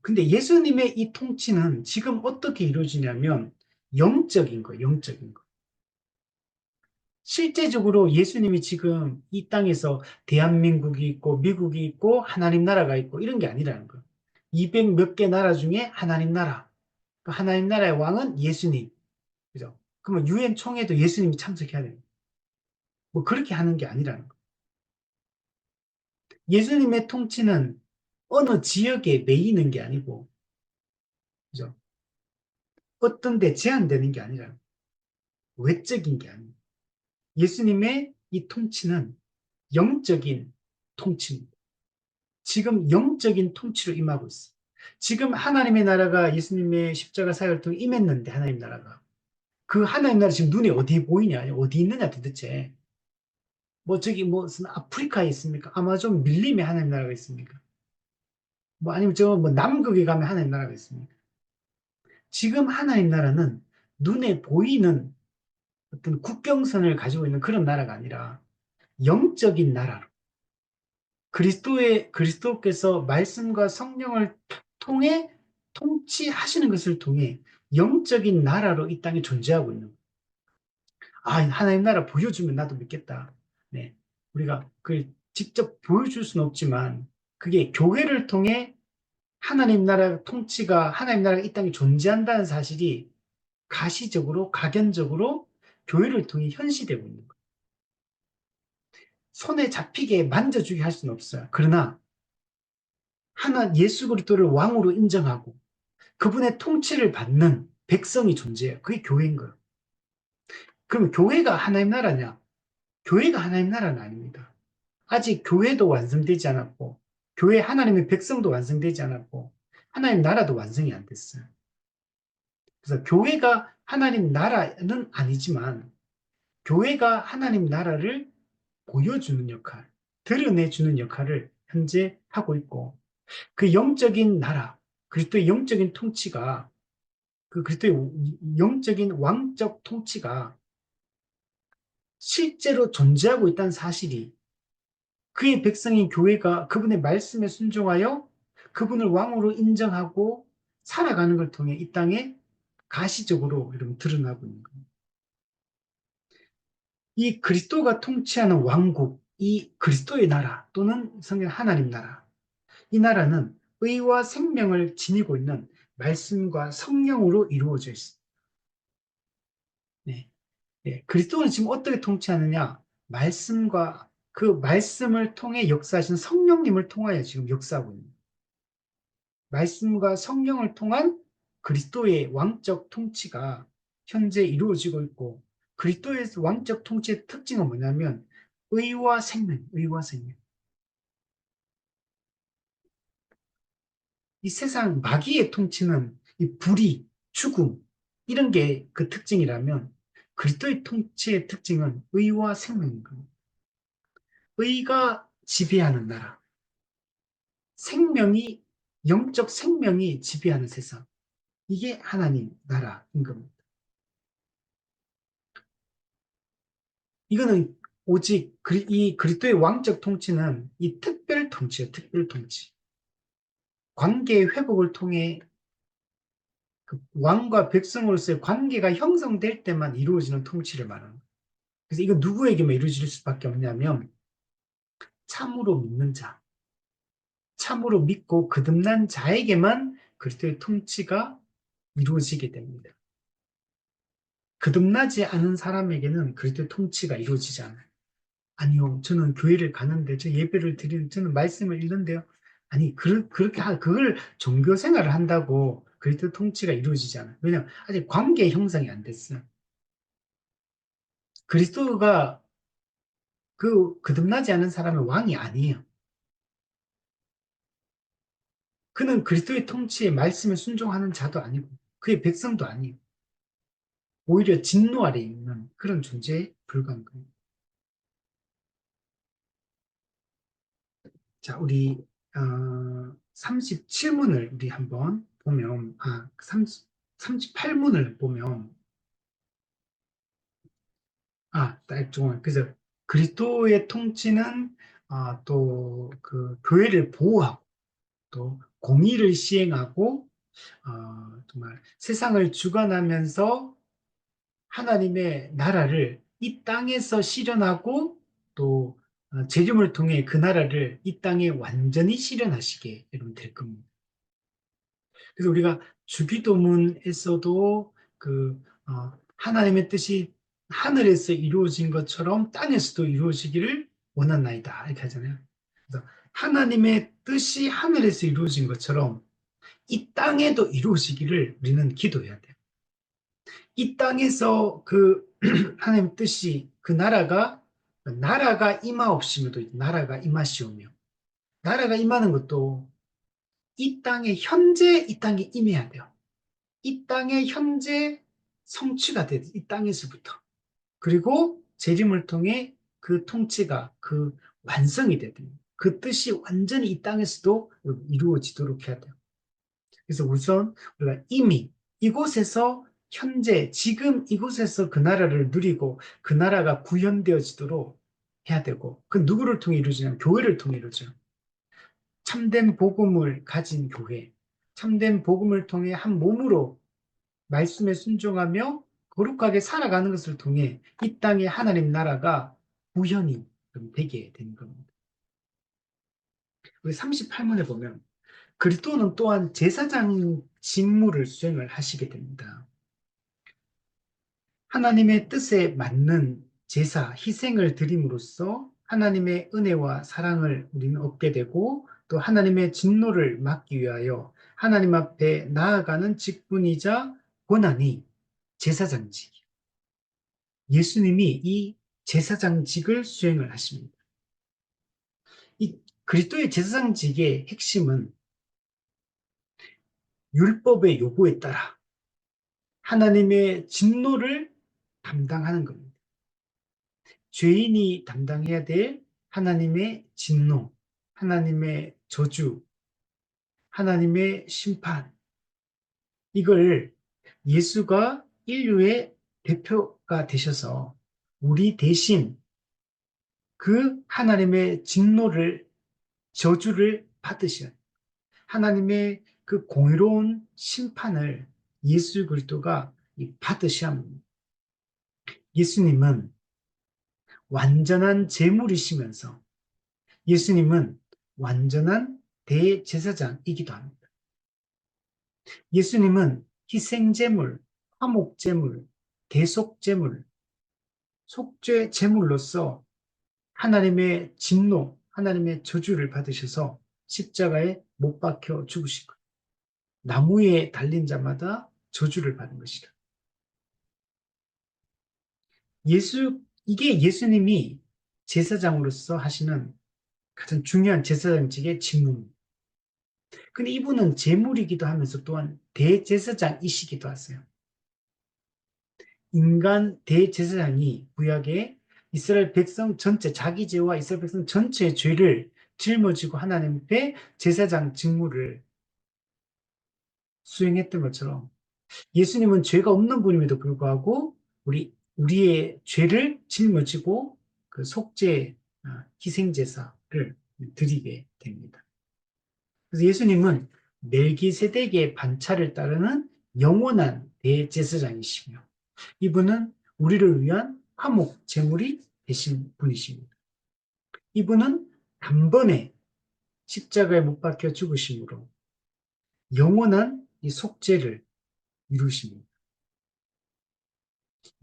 근데 예수님의 이 통치는 지금 어떻게 이루어지냐면 영적인 거, 영적인 거. 실제적으로 예수님이 지금 이 땅에서 대한민국이 있고 미국이 있고 하나님 나라가 있고 이런 게 아니라는 거예요. 200 몇 개 나라 중에 하나님 나라. 그 하나님 나라의 왕은 예수님. 그죠? 그러면 유엔 총회도 예수님이 참석해야 돼요. 뭐 그렇게 하는 게 아니라는 거예요. 예수님의 통치는 어느 지역에 매이는 게 아니고, 그죠? 어떤 데 제한되는 게 아니라 외적인 게 아니에요. 예수님의 이 통치는 영적인 통치입니다. 지금 영적인 통치로 임하고 있어요. 지금 하나님의 나라가 예수님의 십자가 사역을 통해 임했는데 하나님 나라가 그 하나님 나라 지금 눈에 어디 보이냐 어디 있느냐 도대체 뭐 저기 무슨 아프리카에 있습니까? 아마존 밀림에 하나님 나라가 있습니까? 뭐 아니면 저 뭐 남극에 가면 하나님 나라가 있습니까? 지금 하나님 나라는 눈에 보이는 어떤 국경선을 가지고 있는 그런 나라가 아니라 영적인 나라로 그리스도께서 말씀과 성령을 통해 통치하시는 것을 통해 영적인 나라로 이 땅에 존재하고 있는 거예요. 아, 하나님 나라 보여주면 나도 믿겠다. 네. 우리가 그 직접 보여줄 수는 없지만 그게 교회를 통해 하나님 나라 통치가 하나님 나라가 이 땅에 존재한다는 사실이 가시적으로 각연적으로 교회를 통해 현시되고 있는 거예요. 손에 잡히게 만져주게 할 수는 없어요. 그러나 하나 예수 그리스도를 왕으로 인정하고 그분의 통치를 받는 백성이 존재해요. 그게 교회인 거예요. 그러면 교회가 하나님 나라냐? 교회가 하나님 나라는 아닙니다. 아직 교회도 완성되지 않았고, 교회 하나님의 백성도 완성되지 않았고, 하나님 나라도 완성이 안 됐어요. 그래서 교회가 하나님 나라는 아니지만, 교회가 하나님 나라를 보여주는 역할, 드러내주는 역할을 현재 하고 있고, 그 영적인 나라, 그리스도의 영적인 통치가, 그 그리스도의 영적인 왕적 통치가 실제로 존재하고 있다는 사실이 그의 백성인 교회가 그분의 말씀에 순종하여 그분을 왕으로 인정하고 살아가는 걸 통해 이 땅에 가시적으로 이런 드러나고 있는 겁니다. 이 그리스도가 통치하는 왕국, 이 그리스도의 나라 또는 성경 하나님 나라, 이 나라는 의와 생명을 지니고 있는 말씀과 성령으로 이루어져 있습니다. 네. 네. 그리스도는 지금 어떻게 통치하느냐? 말씀과 그 말씀을 통해 역사하신 성령님을 통하여 지금 역사하고 있는 말씀과 성령을 통한 그리스도의 왕적 통치가 현재 이루어지고 있고 그리스도의 왕적 통치의 특징은 뭐냐면 의와 생명, 의와 생명. 이 세상 마귀의 통치는 이 불의, 죽음 이런 게 그 특징이라면 그리스도의 통치의 특징은 의와 생명인 겁니다. 의가 지배하는 나라, 생명이 영적 생명이 지배하는 세상. 이게 하나님 나라인 겁니다. 이거는 오직 이 그리스도의 왕적 통치는 이 특별 통치예요. 특별 통치. 관계 회복을 통해 그 왕과 백성으로서의 관계가 형성될 때만 이루어지는 통치를 말하는 거예요. 그래서 이거 누구에게만 이루어질 수밖에 없냐면 참으로 믿는 자, 참으로 믿고 거듭난 자에게만 그리스도의 통치가 이루어지게 됩니다. 거듭나지 않은 사람에게는 그리스도의 통치가 이루어지지 않아요. 아니요, 저는 교회를 가는데, 저 예배를 드리는, 저는 말씀을 읽는데요. 아니, 그걸 종교 생활을 한다고 그리스도 통치가 이루어지지 않아요. 왜냐하면 아직 관계 형성이 안 됐어요. 그리스도가 거듭나지 않은 사람의 왕이 아니에요. 그는 그리스도의 통치에 말씀에 순종하는 자도 아니고, 그의 백성도 아니에요. 오히려 진노 아래 있는 그런 존재에 불과한 거예요. 자, 우리 37문을 우리 한번 보면, 38문을 보면, 딱 좀, 그래서 그리스도의 통치는 또 그 교회를 보호하고 또 공의를 시행하고 정말 세상을 주관하면서 하나님의 나라를 이 땅에서 실현하고 또 재림을 통해 그 나라를 이 땅에 완전히 실현하시게 여러분 될 겁니다. 그래서 우리가 주기도문에서도 하나님의 뜻이 하늘에서 이루어진 것처럼 땅에서도 이루어지기를 원하나이다 이렇게 하잖아요. 그래서 하나님의 뜻이 하늘에서 이루어진 것처럼 이 땅에도 이루어지기를 우리는 기도해야 돼요. 이 땅에서 그 하나님 뜻이 그 나라가 임하옵시며도 나라가 임하시오며 나라가 임하는 것도 이 땅에 현재 이 땅에 임해야 돼요. 이 땅에 현재 성취가 돼, 이 땅에서부터. 그리고 재림을 통해 그 통치가 그 완성이 돼야 됩니다. 그 뜻이 완전히 이 땅에서도 이루어지도록 해야 돼요. 그래서 우선 우리가 이미 이곳에서 현재 지금 이곳에서 그 나라를 누리고 그 나라가 구현되어지도록 해야 되고 그 누구를 통해 이루어지냐면 교회를 통해 이루어져요. 참된 복음을 가진 교회, 참된 복음을 통해 한 몸으로 말씀에 순종하며 거룩하게 살아가는 것을 통해 이 땅에 하나님 나라가 구현이 되게 되는 겁니다. 우리 38문에 보면 그리스도는 또한 제사장 직무를 수행을 하시게 됩니다. 하나님의 뜻에 맞는 제사, 희생을 드림으로써 하나님의 은혜와 사랑을 우리는 얻게 되고 또 하나님의 진노를 막기 위하여 하나님 앞에 나아가는 직분이자 권한이 제사장직. 예수님이 이 제사장직을 수행을 하십니다. 이 그리스도의 제사장직의 핵심은 율법의 요구에 따라 하나님의 진노를 담당하는 겁니다. 죄인이 담당해야 될 하나님의 진노, 하나님의 저주, 하나님의 심판, 이걸 예수가 인류의 대표가 되셔서 우리 대신 그 하나님의 진노를, 저주를 받으셔야, 하나님의 그 공의로운 심판을 예수 그리스도가 받으셔야 합니다. 예수님은 완전한 제물이시면서 예수님은 완전한 대제사장이기도 합니다. 예수님은 희생제물, 화목제물, 대속제물, 속죄 제물로서 하나님의 진노, 하나님의 저주를 받으셔서 십자가에 못 박혀 죽으시고 나무에 달린 자마다 저주를 받은 것이다. 이게 예수님이 제사장으로서 하시는 가장 중요한 제사장직의 직무입니다. 근데 이분은 제물이기도 하면서 또한 대제사장이시기도 하세요. 인간 대제사장이 구약에 이스라엘 백성 전체, 자기 죄와 이스라엘 백성 전체의 죄를 짊어지고 하나님 앞에 제사장 직무를 수행했던 것처럼 예수님은 죄가 없는 분임에도 불구하고 우리의 죄를 짊어지고 그 속죄, 희생제사를 드리게 됩니다. 그래서 예수님은 멜기세덱의 반차를 따르는 영원한 대제사장이시며 이분은 우리를 위한 화목 제물이 되신 분이십니다. 이분은 단번에 십자가에 못 박혀 죽으심으로 영원한 이 속죄를 이루십니다.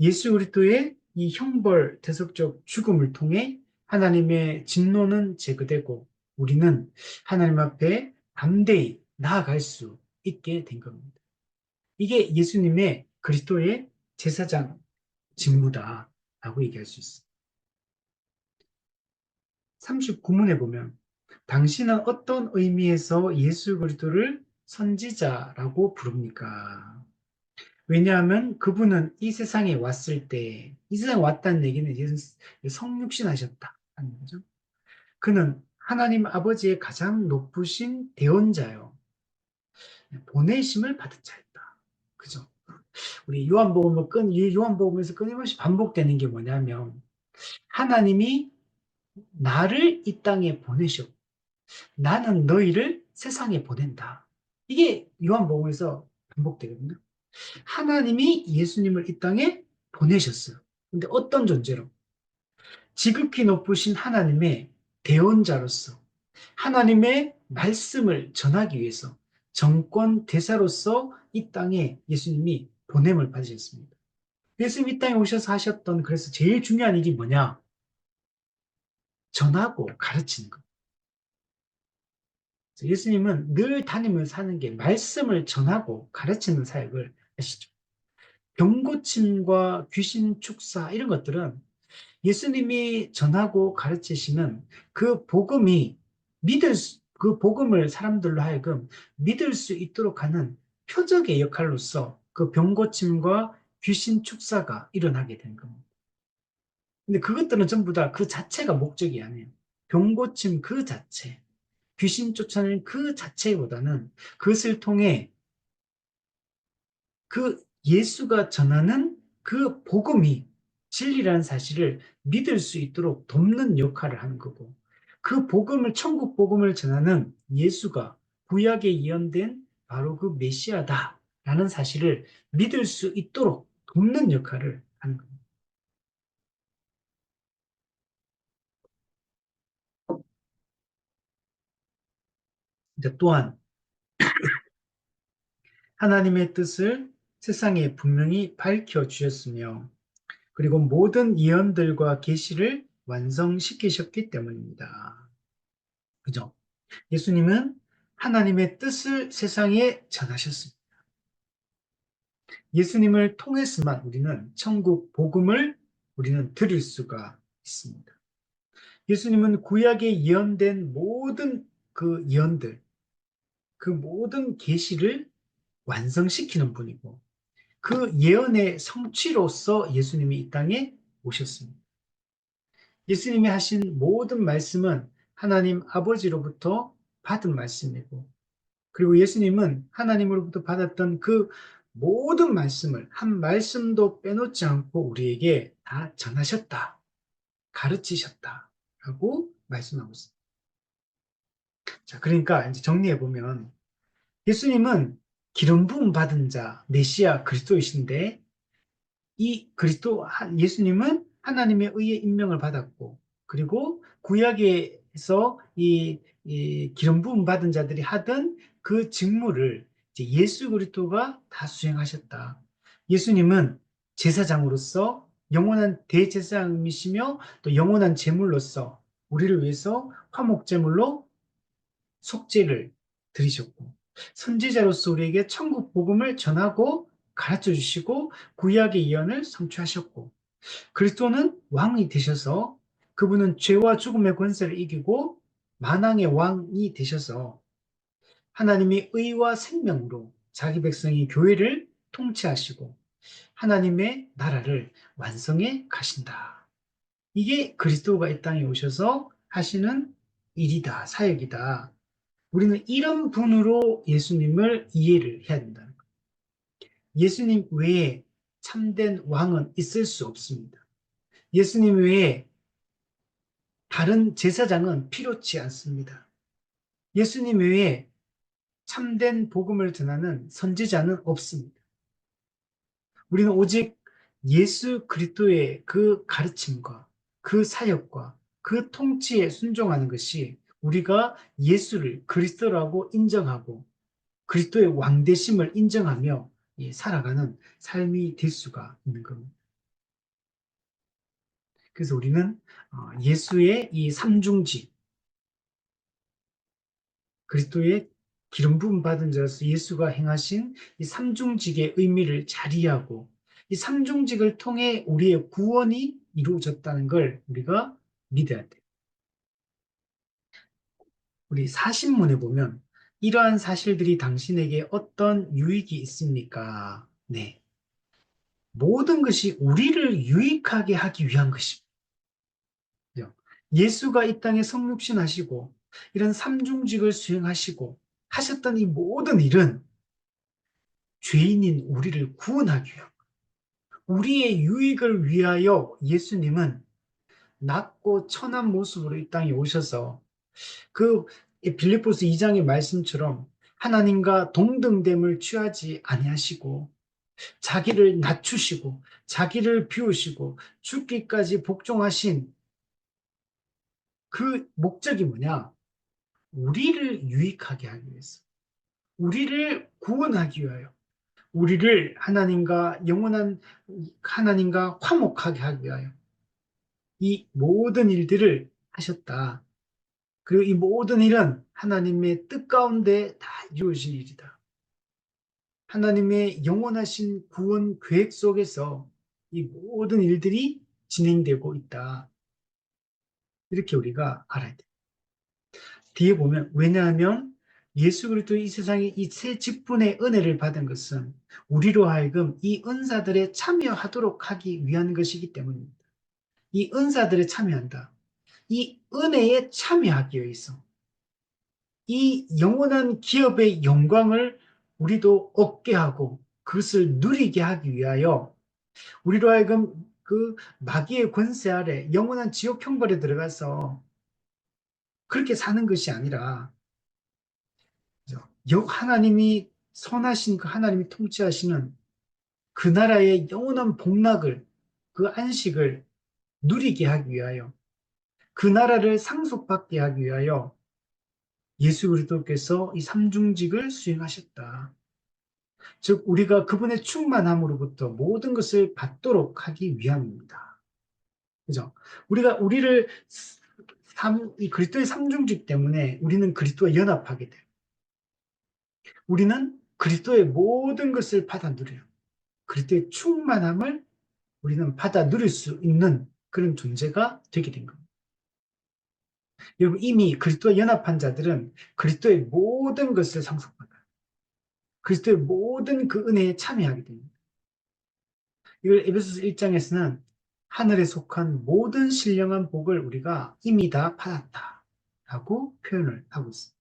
예수 그리스도의 이 형벌 대속적 죽음을 통해 하나님의 진노는 제거되고 우리는 하나님 앞에 담대히 나아갈 수 있게 된 겁니다. 이게 예수님의 그리스도의 제사장 직무다라고 얘기할 수 있습니다. 39문에 보면 당신은 어떤 의미에서 예수 그리스도를 선지자라고 부릅니까? 왜냐하면 그분은 이 세상에 왔을 때, 이 세상에 왔다는 얘기는 예수 성육신 하셨다 하는 거죠. 그는 하나님 아버지의 가장 높으신 대언자요. 보내심을 받은 자였다. 그죠? 우리 요한복음에서 끊임없이 반복되는 게 뭐냐면, 하나님이 나를 이 땅에 보내셨고, 나는 너희를 세상에 보낸다. 이게 요한복음에서 반복되거든요. 하나님이 예수님을 이 땅에 보내셨어요. 근데 어떤 존재로? 지극히 높으신 하나님의 대언자로서 하나님의 말씀을 전하기 위해서 정권 대사로서 이 땅에 예수님이 보냄을 받으셨습니다. 예수님 이 땅에 오셔서 하셨던 그래서 제일 중요한 일이 뭐냐? 전하고 가르치는 것. 예수님은 늘 다니면서 하는 게 말씀을 전하고 가르치는 사역을 하시죠. 병고침과 귀신 축사 이런 것들은 예수님이 전하고 가르치시는 그 복음을 사람들로 하여금 믿을 수 있도록 하는 표적의 역할로서 그 병고침과 귀신 축사가 일어나게 된 겁니다. 근데 그것들은 전부 다 그 자체가 목적이 아니에요. 병고침 그 자체, 귀신 쫓아내는 그 자체보다는 그것을 통해 그 예수가 전하는 그 복음이 진리라는 사실을 믿을 수 있도록 돕는 역할을 하는 거고, 그 복음을, 천국 복음을 전하는 예수가 구약에 예언된 바로 그 메시아다라는 사실을 믿을 수 있도록 돕는 역할을 하는 겁니다. 이제 또한 하나님의 뜻을 세상에 분명히 밝혀 주셨으며, 그리고 모든 예언들과 계시를 완성시키셨기 때문입니다. 그죠? 예수님은 하나님의 뜻을 세상에 전하셨습니다. 예수님을 통해서만 우리는 천국 복음을 우리는 들을 수가 있습니다. 예수님은 구약에 예언된 모든 그 예언들, 그 모든 계시를 완성시키는 분이고 그 예언의 성취로서 예수님이 이 땅에 오셨습니다. 예수님이 하신 모든 말씀은 하나님 아버지로부터 받은 말씀이고 그리고 예수님은 하나님으로부터 받았던 그 모든 말씀을 한 말씀도 빼놓지 않고 우리에게 다 전하셨다, 가르치셨다라고 말씀하고 있습니다. 자, 그러니까 이제 정리해 보면 예수님은 기름 부음 받은 자, 메시아 그리스도이신데 이 예수님은 하나님의 의에 임명을 받았고 그리고 구약에서 이 기름 부음 받은 자들이 하던 그 직무를 이제 예수 그리스도가 다 수행하셨다. 예수님은 제사장으로서 영원한 대제사장이시며 또 영원한 제물로서 우리를 위해서 화목제물로 속죄를 드리셨고 선지자로서 우리에게 천국 복음을 전하고 가르쳐 주시고 구약의 예언을 성취하셨고 그리스도는 왕이 되셔서 그분은 죄와 죽음의 권세를 이기고 만왕의 왕이 되셔서 하나님의 의와 생명으로 자기 백성이 교회를 통치하시고 하나님의 나라를 완성해 가신다. 이게 그리스도가 이 땅에 오셔서 하시는 일이다, 사역이다. 우리는 이런 분으로 예수님을 이해를 해야 된다는 거예요. 예수님 외에 참된 왕은 있을 수 없습니다. 예수님 외에 다른 제사장은 필요치 않습니다. 예수님 외에 참된 복음을 전하는 선지자는 없습니다. 우리는 오직 예수 그리스도의 그 가르침과 그 사역과 그 통치에 순종하는 것이 우리가 예수를 그리스도라고 인정하고 그리스도의 왕되심을 인정하며 살아가는 삶이 될 수가 있는 겁니다. 그래서 우리는 예수의 이 삼중직, 그리스도의 기름 부음 받은 자로서 예수가 행하신 이 삼중직의 의미를 잘 이해하고 이 삼중직을 통해 우리의 구원이 이루어졌다는 걸 우리가 믿어야 돼요. 우리 사신문에 보면 이러한 사실들이 당신에게 어떤 유익이 있습니까? 네. 모든 것이 우리를 유익하게 하기 위한 것입니다. 예수가 이 땅에 성육신하시고 이런 삼중직을 수행하시고 하셨던 이 모든 일은 죄인인 우리를 구원하기 위한 우리의 유익을 위하여 예수님은 낮고 천한 모습으로 이 땅에 오셔서 그 빌립보서 2장의 말씀처럼 하나님과 동등됨을 취하지 아니하시고 자기를 낮추시고 자기를 비우시고 죽기까지 복종하신 그 목적이 뭐냐? 우리를 유익하게 하기 위해서, 우리를 구원하기 위하여, 우리를 하나님과 영원한 하나님과 화목하게 하기 위하여 이 모든 일들을 하셨다. 그리고 이 모든 일은 하나님의 뜻 가운데 다 이루어진 일이다. 하나님의 영원하신 구원 계획 속에서 이 모든 일들이 진행되고 있다. 이렇게 우리가 알아야 돼. 뒤에 보면 왜냐하면 예수 그리스도의 이 세상에 이 새 직분의 은혜를 받은 것은 우리로 하여금 이 은사들에 참여하도록 하기 위한 것이기 때문입니다. 이 은사들에 참여한다. 이 은혜에 참여하기 위해서 이 영원한 기업의 영광을 우리도 얻게 하고 그것을 누리게 하기 위하여 우리로 하여금 그 마귀의 권세 아래 영원한 지옥 형벌에 들어가서 그렇게 사는 것이 아니라 하나님이 선하신 그 하나님이 통치하시는 그 나라의 영원한 복락을 그 안식을 누리게 하기 위하여 그 나라를 상속받게 하기 위하여 예수 그리스도께서 이 삼중직을 수행하셨다. 즉 우리가 그분의 충만함으로부터 모든 것을 받도록 하기 위함입니다. 그죠? 우리를 이 그리스도의 삼중직 때문에 우리는 그리스도와 연합하게 돼요. 우리는 그리스도의 모든 것을 받아 누려요. 그리스도의 충만함을 우리는 받아 누릴 수 있는 그런 존재가 되게 된 겁니다. 여러분, 이미 그리스도와 연합한 자들은 그리스도의 모든 것을 상속받아요. 그리스도의 모든 그 은혜에 참여하게 됩니다. 이걸 에베소서 1장에서는 하늘에 속한 모든 신령한 복을 우리가 이미 다 받았다라고 표현을 하고 있습니다.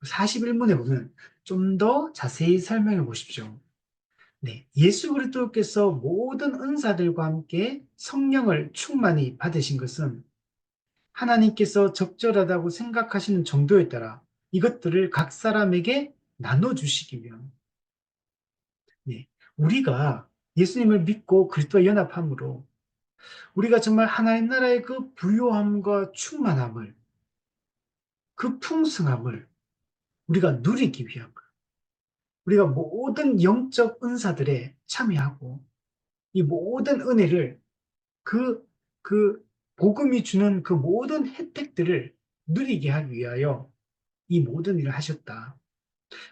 41문에 보면 좀 더 자세히 설명해 보십시오. 네, 예수 그리스도께서 모든 은사들과 함께 성령을 충만히 받으신 것은 하나님께서 적절하다고 생각하시는 정도에 따라 이것들을 각 사람에게 나눠주시기 위함. 네, 우리가 예수님을 믿고 그리스도와 연합함으로 우리가 정말 하나님 나라의 그 부요함과 충만함을, 그 풍성함을 우리가 누리기 위함. 우리가 모든 영적 은사들에 참여하고 이 모든 은혜를 그, 그 복음이 주는 그 모든 혜택들을 누리게 하기 위하여 이 모든 일을 하셨다.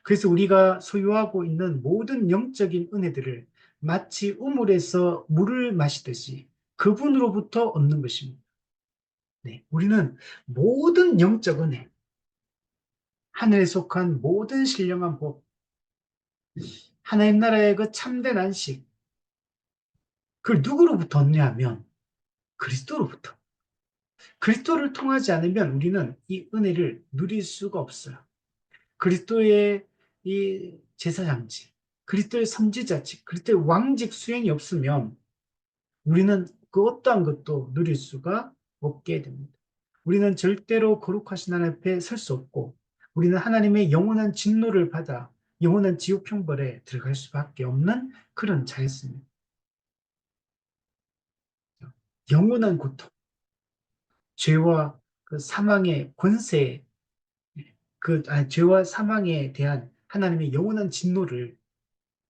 그래서 우리가 소유하고 있는 모든 영적인 은혜들을 마치 우물에서 물을 마시듯이 그분으로부터 얻는 것입니다. 네, 우리는 모든 영적 은혜, 하늘에 속한 모든 신령한 복, 하나님 나라의 그 참된 안식, 그걸 누구로부터 얻냐 하면 그리스도로부터. 그리스도를 통하지 않으면 우리는 이 은혜를 누릴 수가 없어요. 그리스도의 이 제사장직, 그리스도의 선지자직, 그리스도의 왕직 수행이 없으면 우리는 그 어떠한 것도 누릴 수가 없게 됩니다. 우리는 절대로 거룩하신 하나님 앞에 설 수 없고 우리는 하나님의 영원한 진노를 받아 영원한 지옥 형벌에 들어갈 수밖에 없는 그런 자였습니다. 영원한 고통, 죄와 그 사망의 권세, 죄와 사망에 대한 하나님의 영원한 진노를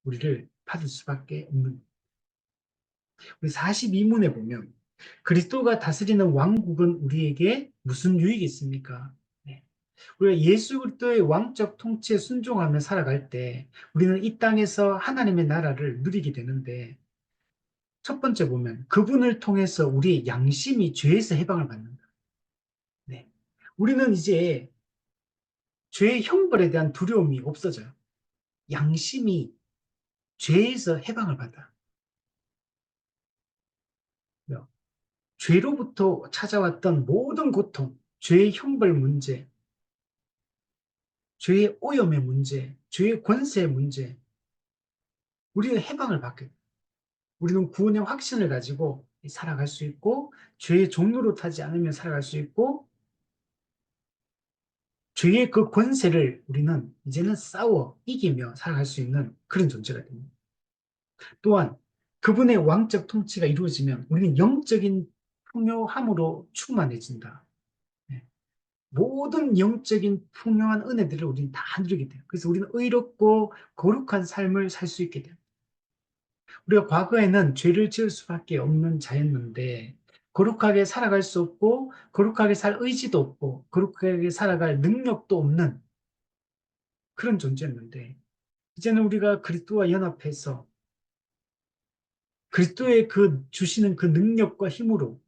우리를 받을 수밖에 없는. 우리 42문에 보면 그리스도가 다스리는 왕국은 우리에게 무슨 유익이 있습니까? 네. 우리가 예수 그리스도의 왕적 통치에 순종하며 살아갈 때 우리는 이 땅에서 하나님의 나라를 누리게 되는데 첫 번째 보면 그분을 통해서 우리의 양심이 죄에서 해방을 받는다. 네. 우리는 이제 죄의 형벌에 대한 두려움이 없어져요. 양심이 죄에서 해방을 받아. 죄로부터 찾아왔던 모든 고통, 죄의 형벌 문제, 죄의 오염의 문제, 죄의 권세의 문제, 우리가 해방을 받게 돼요. 우리는 구원의 확신을 가지고 살아갈 수 있고, 죄의 종로로 타지 않으며 살아갈 수 있고, 죄의 그 권세를 우리는 이제는 싸워 이기며 살아갈 수 있는 그런 존재가 됩니다. 또한 그분의 왕적 통치가 이루어지면 우리는 영적인 풍요함으로 충만해진다. 네. 모든 영적인 풍요한 은혜들을 우리는 다 누리게 돼요. 그래서 우리는 의롭고 거룩한 삶을 살 수 있게 돼요. 우리가 과거에는 죄를 지을 수밖에 없는 자였는데 거룩하게 살아갈 수 없고 거룩하게 살 의지도 없고 거룩하게 살아갈 능력도 없는 그런 존재였는데 이제는 우리가 그리스도와 연합해서 그리스도의 그 주시는 그 능력과 힘으로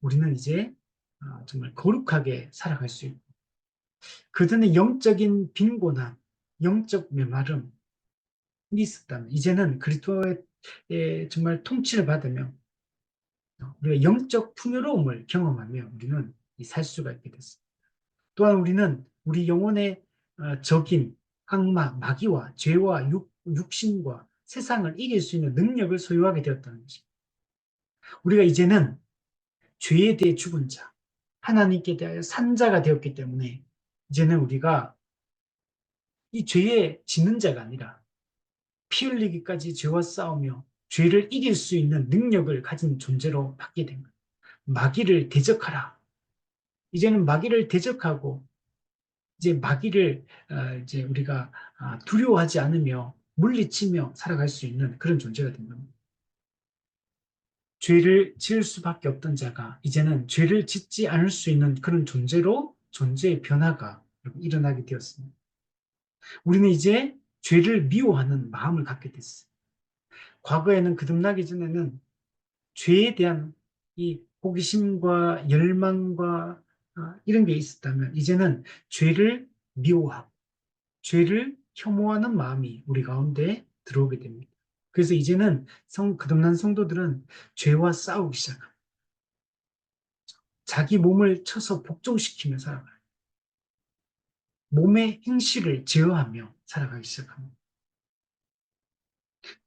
우리는 이제 정말 거룩하게 살아갈 수 있고 그전에 영적인 빈곤함, 영적 메마름이 있었다면 이제는 그리스도의 정말 통치를 받으며 우리가 영적 풍요로움을 경험하며 우리는 살 수가 있게 됐습니다. 또한 우리는 우리 영혼의 적인 악마, 마귀와 죄와 육신과 세상을 이길 수 있는 능력을 소유하게 되었다는 것입니다. 우리가 이제는 죄에 대해 죽은 자, 하나님께 대하여 산 자가 되었기 때문에 이제는 우리가 이 죄에 지는 자가 아니라 피 흘리기까지 죄와 싸우며 죄를 이길 수 있는 능력을 가진 존재로 바뀌게 된 거예요. 마귀를 대적하라. 이제는 마귀를 대적하고 이제 마귀를 이제 우리가 두려워하지 않으며 물리치며 살아갈 수 있는 그런 존재가 된 겁니다. 죄를 지을 수밖에 없던 자가 이제는 죄를 짓지 않을 수 있는 그런 존재로 존재의 변화가 일어나게 되었습니다. 우리는 이제 죄를 미워하는 마음을 갖게 됐어요. 과거에는 거듭나기 전에는 죄에 대한 이 호기심과 열망과 이런 게 있었다면 이제는 죄를 미워하고 죄를 혐오하는 마음이 우리 가운데 들어오게 됩니다. 그래서 이제는 거듭난 성도들은 죄와 싸우기 시작합니다. 자기 몸을 쳐서 복종시키며 살아가요. 몸의 행실을 제어하며 살아가기 시작합니다.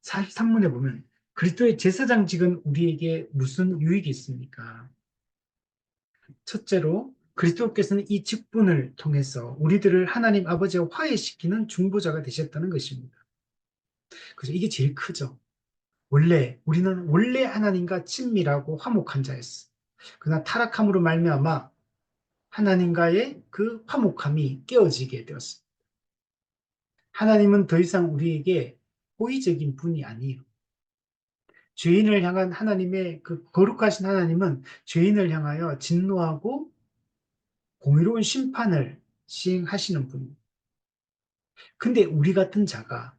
43문에 보면 그리스도의 제사장직은 우리에게 무슨 유익이 있습니까? 첫째로 그리스도께서는 이 직분을 통해서 우리들을 하나님 아버지와 화해시키는 중보자가 되셨다는 것입니다. 그래서 이게 제일 크죠. 우리는 원래 하나님과 친밀하고 화목한 자였어. 그러나 타락함으로 말미암아 하나님과의 그 화목함이 깨어지게 되었습니다. 하나님은 더 이상 우리에게 호의적인 분이 아니에요. 죄인을 향한 하나님의 그 거룩하신 하나님은 죄인을 향하여 진노하고 공의로운 심판을 시행하시는 분입니다. 근데 우리 같은 자가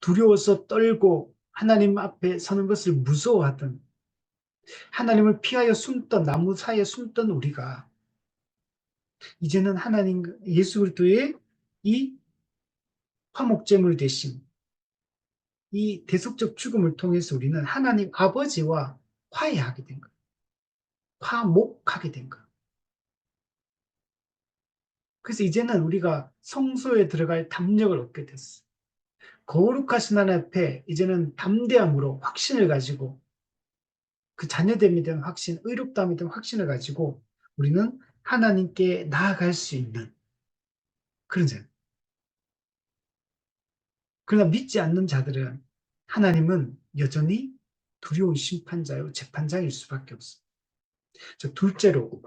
두려워서 떨고 하나님 앞에 서는 것을 무서워하던 하나님을 피하여 숨던 나무 사이에 숨던 우리가 이제는 하나님 예수 그리스도의 이 화목제물 대신 이 대속적 죽음을 통해서 우리는 하나님 아버지와 화해하게 된 거예요. 화목하게 된 거예요. 그래서 이제는 우리가 성소에 들어갈 담력을 얻게 됐어요. 거룩하신 하나님 앞에 이제는 담대함으로 확신을 가지고 그 자녀됨에 대한 확신, 의롭다함에 대한 확신을 가지고 우리는 하나님께 나아갈 수 있는 그런 자. 그러나 믿지 않는 자들은 하나님은 여전히 두려운 심판자요 재판장일 수밖에 없습니다. 둘째로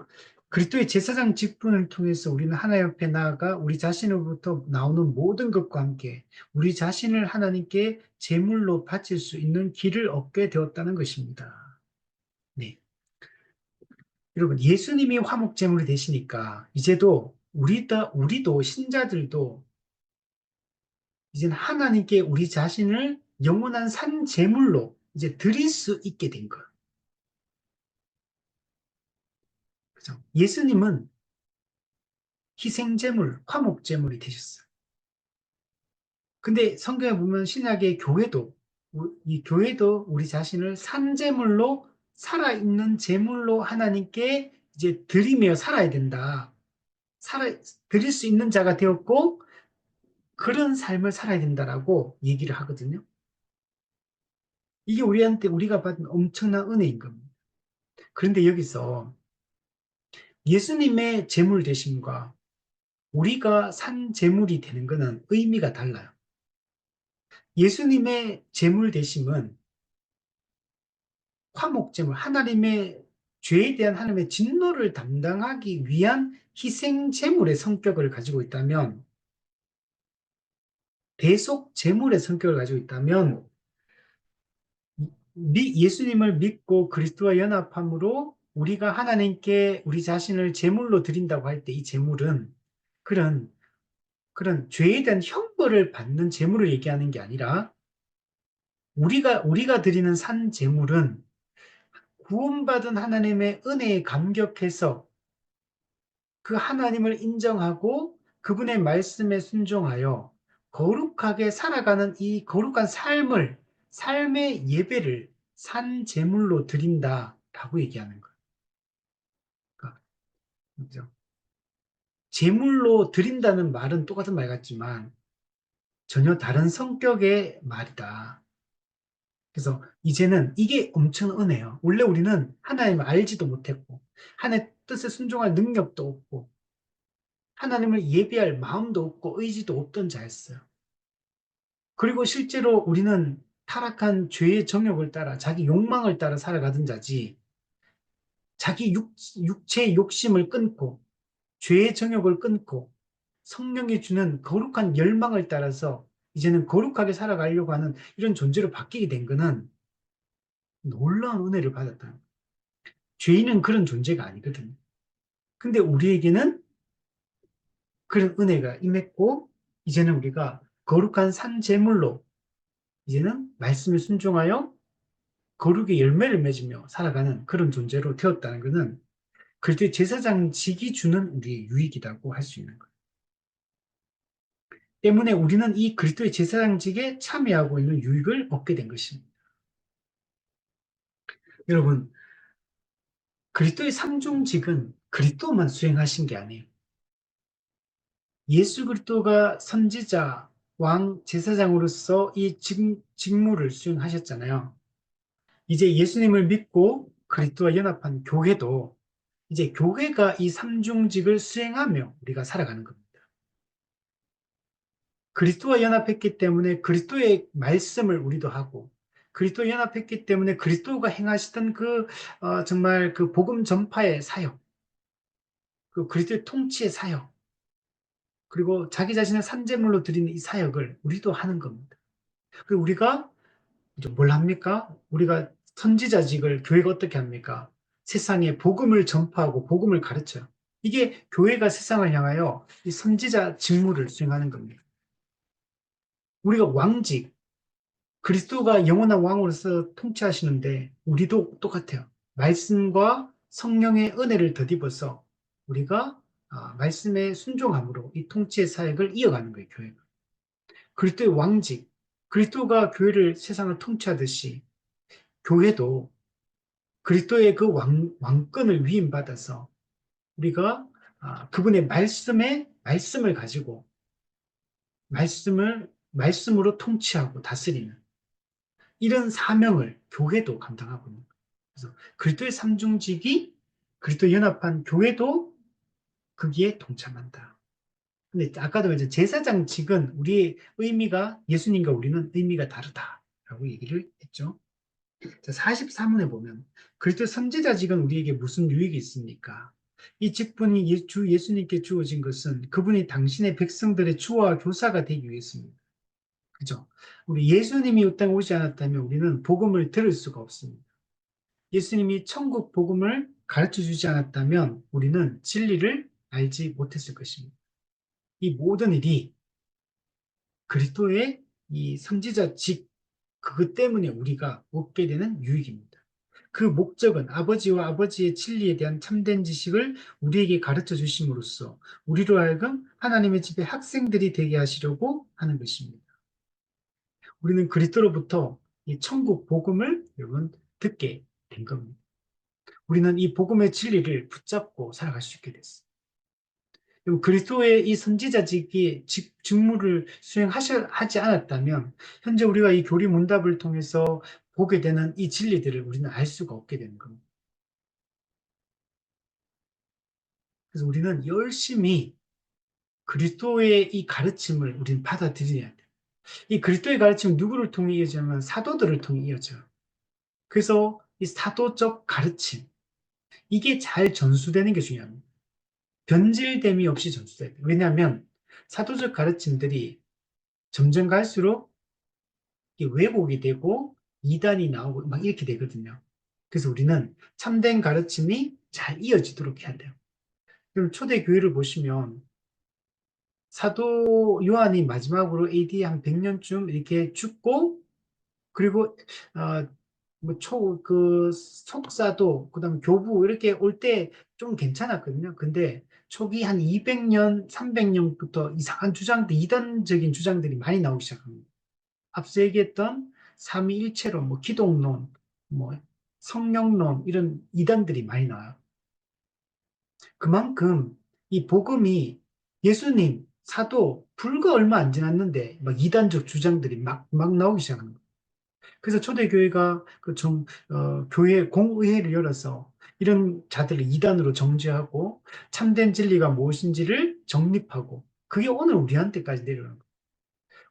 그리스도의 제사장 직분을 통해서 우리는 하나님 앞에 나아가 우리 자신으로부터 나오는 모든 것과 함께 우리 자신을 하나님께 제물로 바칠 수 있는 길을 얻게 되었다는 것입니다. 네. 여러분, 예수님이 화목 제물이 되시니까 이제도 우리도 신자들도 이제 하나님께 우리 자신을 영원한 산 제물로 이제 드릴 수 있게 된 거예요. 그죠? 예수님은 희생 제물, 화목 제물이 되셨어요. 근데 성경에 보면 신약의 교회도 이 교회도 우리 자신을 산 제물로 살아있는 제물로 하나님께 이제 드리며 살아야 된다. 드릴 수 있는 자가 되었고 그런 삶을 살아야 된다라고 얘기를 하거든요. 이게 우리한테 우리가 받은 엄청난 은혜인 겁니다. 그런데 여기서 예수님의 제물 되심과 우리가 산 제물이 되는 것은 의미가 달라요. 예수님의 제물 되심은 화목제물, 하나님의 죄에 대한 하나님의 진노를 담당하기 위한 희생 제물의 성격을 가지고 있다면 대속 제물의 성격을 가지고 있다면 예수님을 믿고 그리스도와 연합함으로 우리가 하나님께 우리 자신을 제물로 드린다고 할 때 이 제물은 그런 죄에 대한 형벌을 받는 제물을 얘기하는 게 아니라 우리가 드리는 산 제물은 구원받은 하나님의 은혜에 감격해서 그 하나님을 인정하고 그분의 말씀에 순종하여 거룩하게 살아가는 이 거룩한 삶의 예배를 산 제물로 드린다라고 얘기하는 거예요. 그러니까, 그죠? 제물로 드린다는 말은 똑같은 말 같지만 전혀 다른 성격의 말이다. 그래서 이제는 이게 엄청 은혜예요. 원래 우리는 하나님을 알지도 못했고 하나님의 뜻에 순종할 능력도 없고 하나님을 예배할 마음도 없고 의지도 없던 자였어요. 그리고 실제로 우리는 타락한 죄의 정욕을 따라 자기 욕망을 따라 살아가던 자지 자기 육체의 욕심을 끊고 죄의 정욕을 끊고 성령이 주는 거룩한 열망을 따라서 이제는 거룩하게 살아가려고 하는 이런 존재로 바뀌게 된 거는 놀라운 은혜를 받았다. 죄인은 그런 존재가 아니거든요. 근데 우리에게는 그런 은혜가 임했고, 이제는 우리가 거룩한 산 제물로 이제는 말씀을 순종하여 거룩의 열매를 맺으며 살아가는 그런 존재로 되었다는 것은 그리스도의 제사장직이 주는 우리의 유익이라고 할 수 있는 거예요. 때문에 우리는 이 그리스도의 제사장직에 참여하고 있는 유익을 얻게 된 것입니다. 여러분, 그리스도의 삼중직은 그리스도만 수행하신 게 아니에요. 예수 그리스도가 선지자, 왕, 제사장으로서 이 직무를 수행하셨잖아요. 이제 예수님을 믿고 그리스도와 연합한 교회도 이제 교회가 이 삼중직을 수행하며 우리가 살아가는 겁니다. 그리스도와 연합했기 때문에 그리스도의 말씀을 우리도 하고 그리스도와 연합했기 때문에 그리스도가 행하시던 정말 그 복음 전파의 사역, 그 그리스도의 통치의 사역, 그리고 자기 자신을 산재물로 드리는 이 사역을 우리도 하는 겁니다. 그리고 우리가 이제 뭘 합니까? 우리가 선지자직을 교회가 어떻게 합니까? 세상에 복음을 전파하고 복음을 가르쳐요. 이게 교회가 세상을 향하여 이 선지자 직무를 수행하는 겁니다. 우리가 왕직, 그리스도가 영원한 왕으로서 통치하시는데 우리도 똑같아요. 말씀과 성령의 은혜를 덧입어서 우리가 말씀에 순종함으로 이 통치의 사역을 이어가는 거예요, 교회가. 그리스도의 왕직, 그리스도가 교회를 세상을 통치하듯이 교회도 그리스도의 그 왕권을 위임받아서 우리가 그분의 말씀을 가지고 말씀으로 통치하고 다스리는 이런 사명을 교회도 감당하고 있는 거예요. 그래서 그리스도의 삼중직이 그리스도 연합한 교회도 거기에 동참한다. 근데 아까도 이제 제사장직은 우리의 의미가 예수님과 우리는 의미가 다르다라고 얘기를 했죠. 자, 43문에 보면 그리스도 선지자직은 우리에게 무슨 유익이 있습니까? 이 직분이 주 예수님께 주어진 것은 그분이 당신의 백성들의 주와 교사가 되기 위해서입니다. 그죠? 우리 예수님이 이 땅에 오지 않았다면 우리는 복음을 들을 수가 없습니다. 예수님이 천국 복음을 가르쳐 주지 않았다면 우리는 진리를 알지 못했을 것입니다. 이 모든 일이 그리스도의 이 선지자직 그것 때문에 우리가 얻게 되는 유익입니다. 그 목적은 아버지와 아버지의 진리에 대한 참된 지식을 우리에게 가르쳐 주심으로써 우리로 하여금 하나님의 집의 학생들이 되게 하시려고 하는 것입니다. 우리는 그리스도로부터 이 천국 복음을 여러분 듣게 된 겁니다. 우리는 이 복음의 진리를 붙잡고 살아갈 수 있게 됐어요. 그리고 그리스도의 이 선지자직이 직무를 수행하지 않았다면 현재 우리가 이 교리 문답을 통해서 보게 되는 이 진리들을 우리는 알 수가 없게 되는 겁니다. 그래서 우리는 열심히 그리스도의 이 가르침을 우리는 받아들여야 돼요. 이 그리스도의 가르침은 누구를 통해 이어지냐면 사도들을 통해 이어져요. 그래서 이 사도적 가르침, 이게 잘 전수되는 게 중요합니다. 변질됨이 없이 전수돼야 돼요. 왜냐하면 사도적 가르침들이 점점 갈수록 왜곡이 되고 이단이 나오고 막 이렇게 되거든요. 그래서 우리는 참된 가르침이 잘 이어지도록 해야 돼요. 그럼 초대교회를 보시면 사도 요한이 마지막으로 AD 한 100년쯤 이렇게 죽고 그리고 그 속사도 그다음 교부 이렇게 올 때 좀 괜찮았거든요. 근데 초기 한 200년, 300년부터 이상한 주장들, 이단적인 주장들이 많이 나오기 시작합니다. 앞서 얘기했던 삼위일체론, 뭐 기독론, 뭐 성령론 이런 이단들이 많이 나와요. 그만큼 이 복음이 예수님, 사도 불과 얼마 안 지났는데 막 이단적 주장들이 막 나오기 시작하는 거예요. 그래서 초대교회가 교회 공의회를 열어서 이런 자들을 이단으로 정죄하고 참된 진리가 무엇인지를 정립하고 그게 오늘 우리한테까지 내려오는 거예요.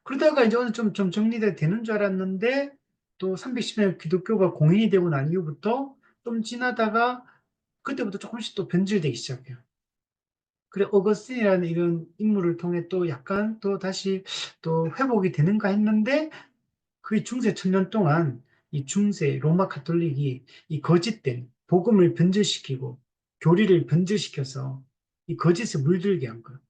그러다가 이제 오늘 좀 정리가 되는 줄 알았는데 또 310년 기독교가 공인이 되고 난 이후부터 좀 지나다가 그때부터 조금씩 또 변질되기 시작해요. 그래, 어거스틴이라는 이런 인물을 통해 또 약간 또 다시 또 회복이 되는가 했는데 그게 중세 천년 동안 이 중세 로마 가톨릭이 이 거짓된 복음을 변질시키고 교리를 변질시켜서 이 거짓에 물들게 한 거예요.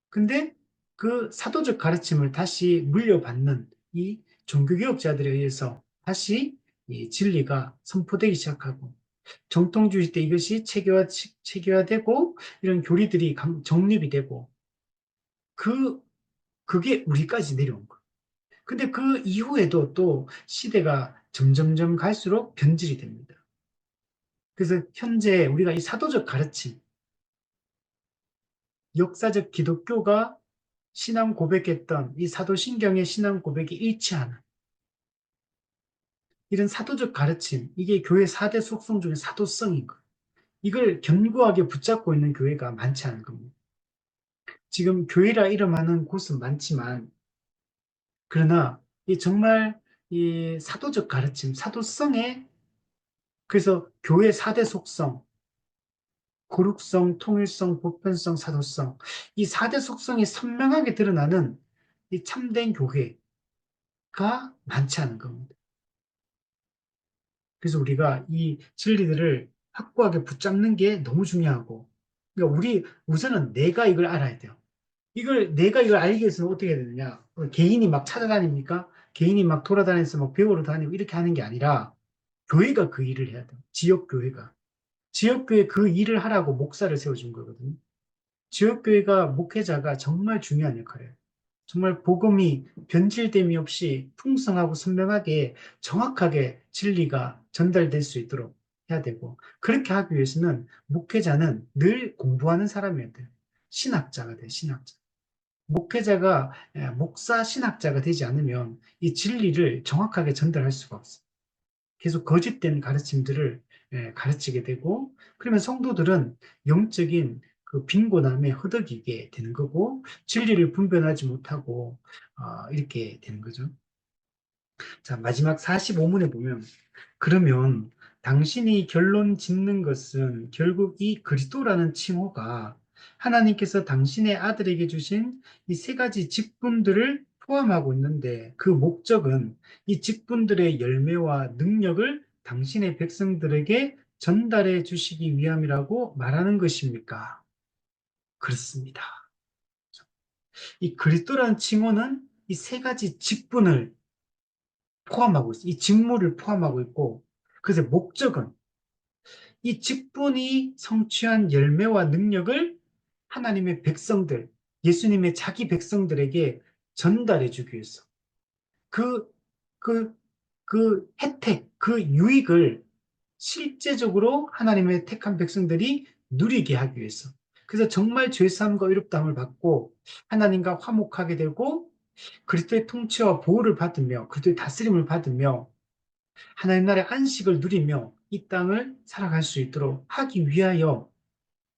근데 그 사도적 가르침을 다시 물려받는 이 종교개혁자들에 의해서 다시 이 진리가 선포되기 시작하고 정통주의 때 이것이 체계화되고 이런 교리들이 정립이 되고 그 그게 우리까지 내려온 거예요. 근데 그 이후에도 또 시대가 점점점 갈수록 변질이 됩니다. 그래서 현재 우리가 이 사도적 가르침, 역사적 기독교가 신앙 고백했던 이 사도신경의 신앙 고백이 일치하는 이런 사도적 가르침, 이게 교회 4대 속성 중에 사도성인 거예요. 이걸 견고하게 붙잡고 있는 교회가 많지 않은 겁니다. 지금 교회라 이름하는 곳은 많지만, 그러나 이 정말 이 사도적 가르침, 사도성에, 그래서 교회 4대 속성, 거룩성, 통일성, 보편성, 사도성, 이 4대 속성이 선명하게 드러나는 이 참된 교회가 많지 않은 겁니다. 그래서 우리가 이 진리들을 확고하게 붙잡는 게 너무 중요하고, 그러니까 우리 우선은 내가 이걸 알아야 돼요. 내가 이걸 알기 위해서는 어떻게 해야 되느냐? 개인이 막 찾아다닙니까? 개인이 막 돌아다니면서 막 배우러 다니고 이렇게 하는 게 아니라 교회가 그 일을 해야 돼요. 지역교회가. 지역교회 그 일을 하라고 목사를 세워준 거거든요. 지역교회가 목회자가 정말 중요한 역할이에요. 정말 복음이 변질됨이 없이 풍성하고 선명하게 정확하게 진리가 전달될 수 있도록 해야 되고, 그렇게 하기 위해서는 목회자는 늘 공부하는 사람이어야 돼요. 신학자가 돼요, 신학자. 목회자가 목사 신학자가 되지 않으면 이 진리를 정확하게 전달할 수가 없어요. 계속 거짓된 가르침들을 가르치게 되고, 그러면 성도들은 영적인 그 빈곤함에 허덕이게 되는 거고, 진리를 분별하지 못하고 이렇게 되는 거죠. 자, 마지막 45문에 보면, 그러면 당신이 결론 짓는 것은 결국 이 그리스도라는 칭호가 하나님께서 당신의 아들에게 주신 이 세 가지 직분들을 포함하고 있는데, 그 목적은 이 직분들의 열매와 능력을 당신의 백성들에게 전달해 주시기 위함이라고 말하는 것입니까? 그렇습니다. 이 그리스도라는 칭호는 이 세 가지 직분을 포함하고 있어요. 이 직무를 포함하고 있고, 그래서 목적은 이 직분이 성취한 열매와 능력을 하나님의 백성들, 예수님의 자기 백성들에게 전달해 주기 위해서 그, 그, 그 혜택, 그 유익을 실제적으로 하나님의 택한 백성들이 누리게 하기 위해서. 그래서 정말 죄사함과 의롭다함을 받고 하나님과 화목하게 되고 그리스도의 통치와 보호를 받으며 그리스도의 다스림을 받으며 하나님 나라의 안식을 누리며 이 땅을 살아갈 수 있도록 하기 위하여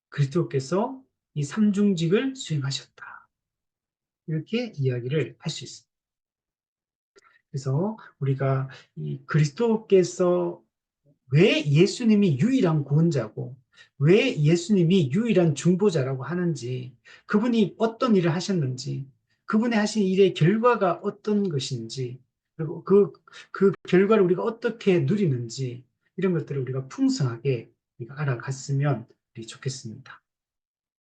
그리스도께서 이 삼중직을 수행하셨다. 이렇게 이야기를 할 수 있습니다. 그래서 우리가 이 그리스도께서 왜 예수님이 유일한 구원자고 왜 예수님이 유일한 중보자라고 하는지, 그분이 어떤 일을 하셨는지, 그분이 하신 일의 결과가 어떤 것인지, 그리고 그 결과를 우리가 어떻게 누리는지, 이런 것들을 우리가 풍성하게 우리가 알아갔으면 좋겠습니다.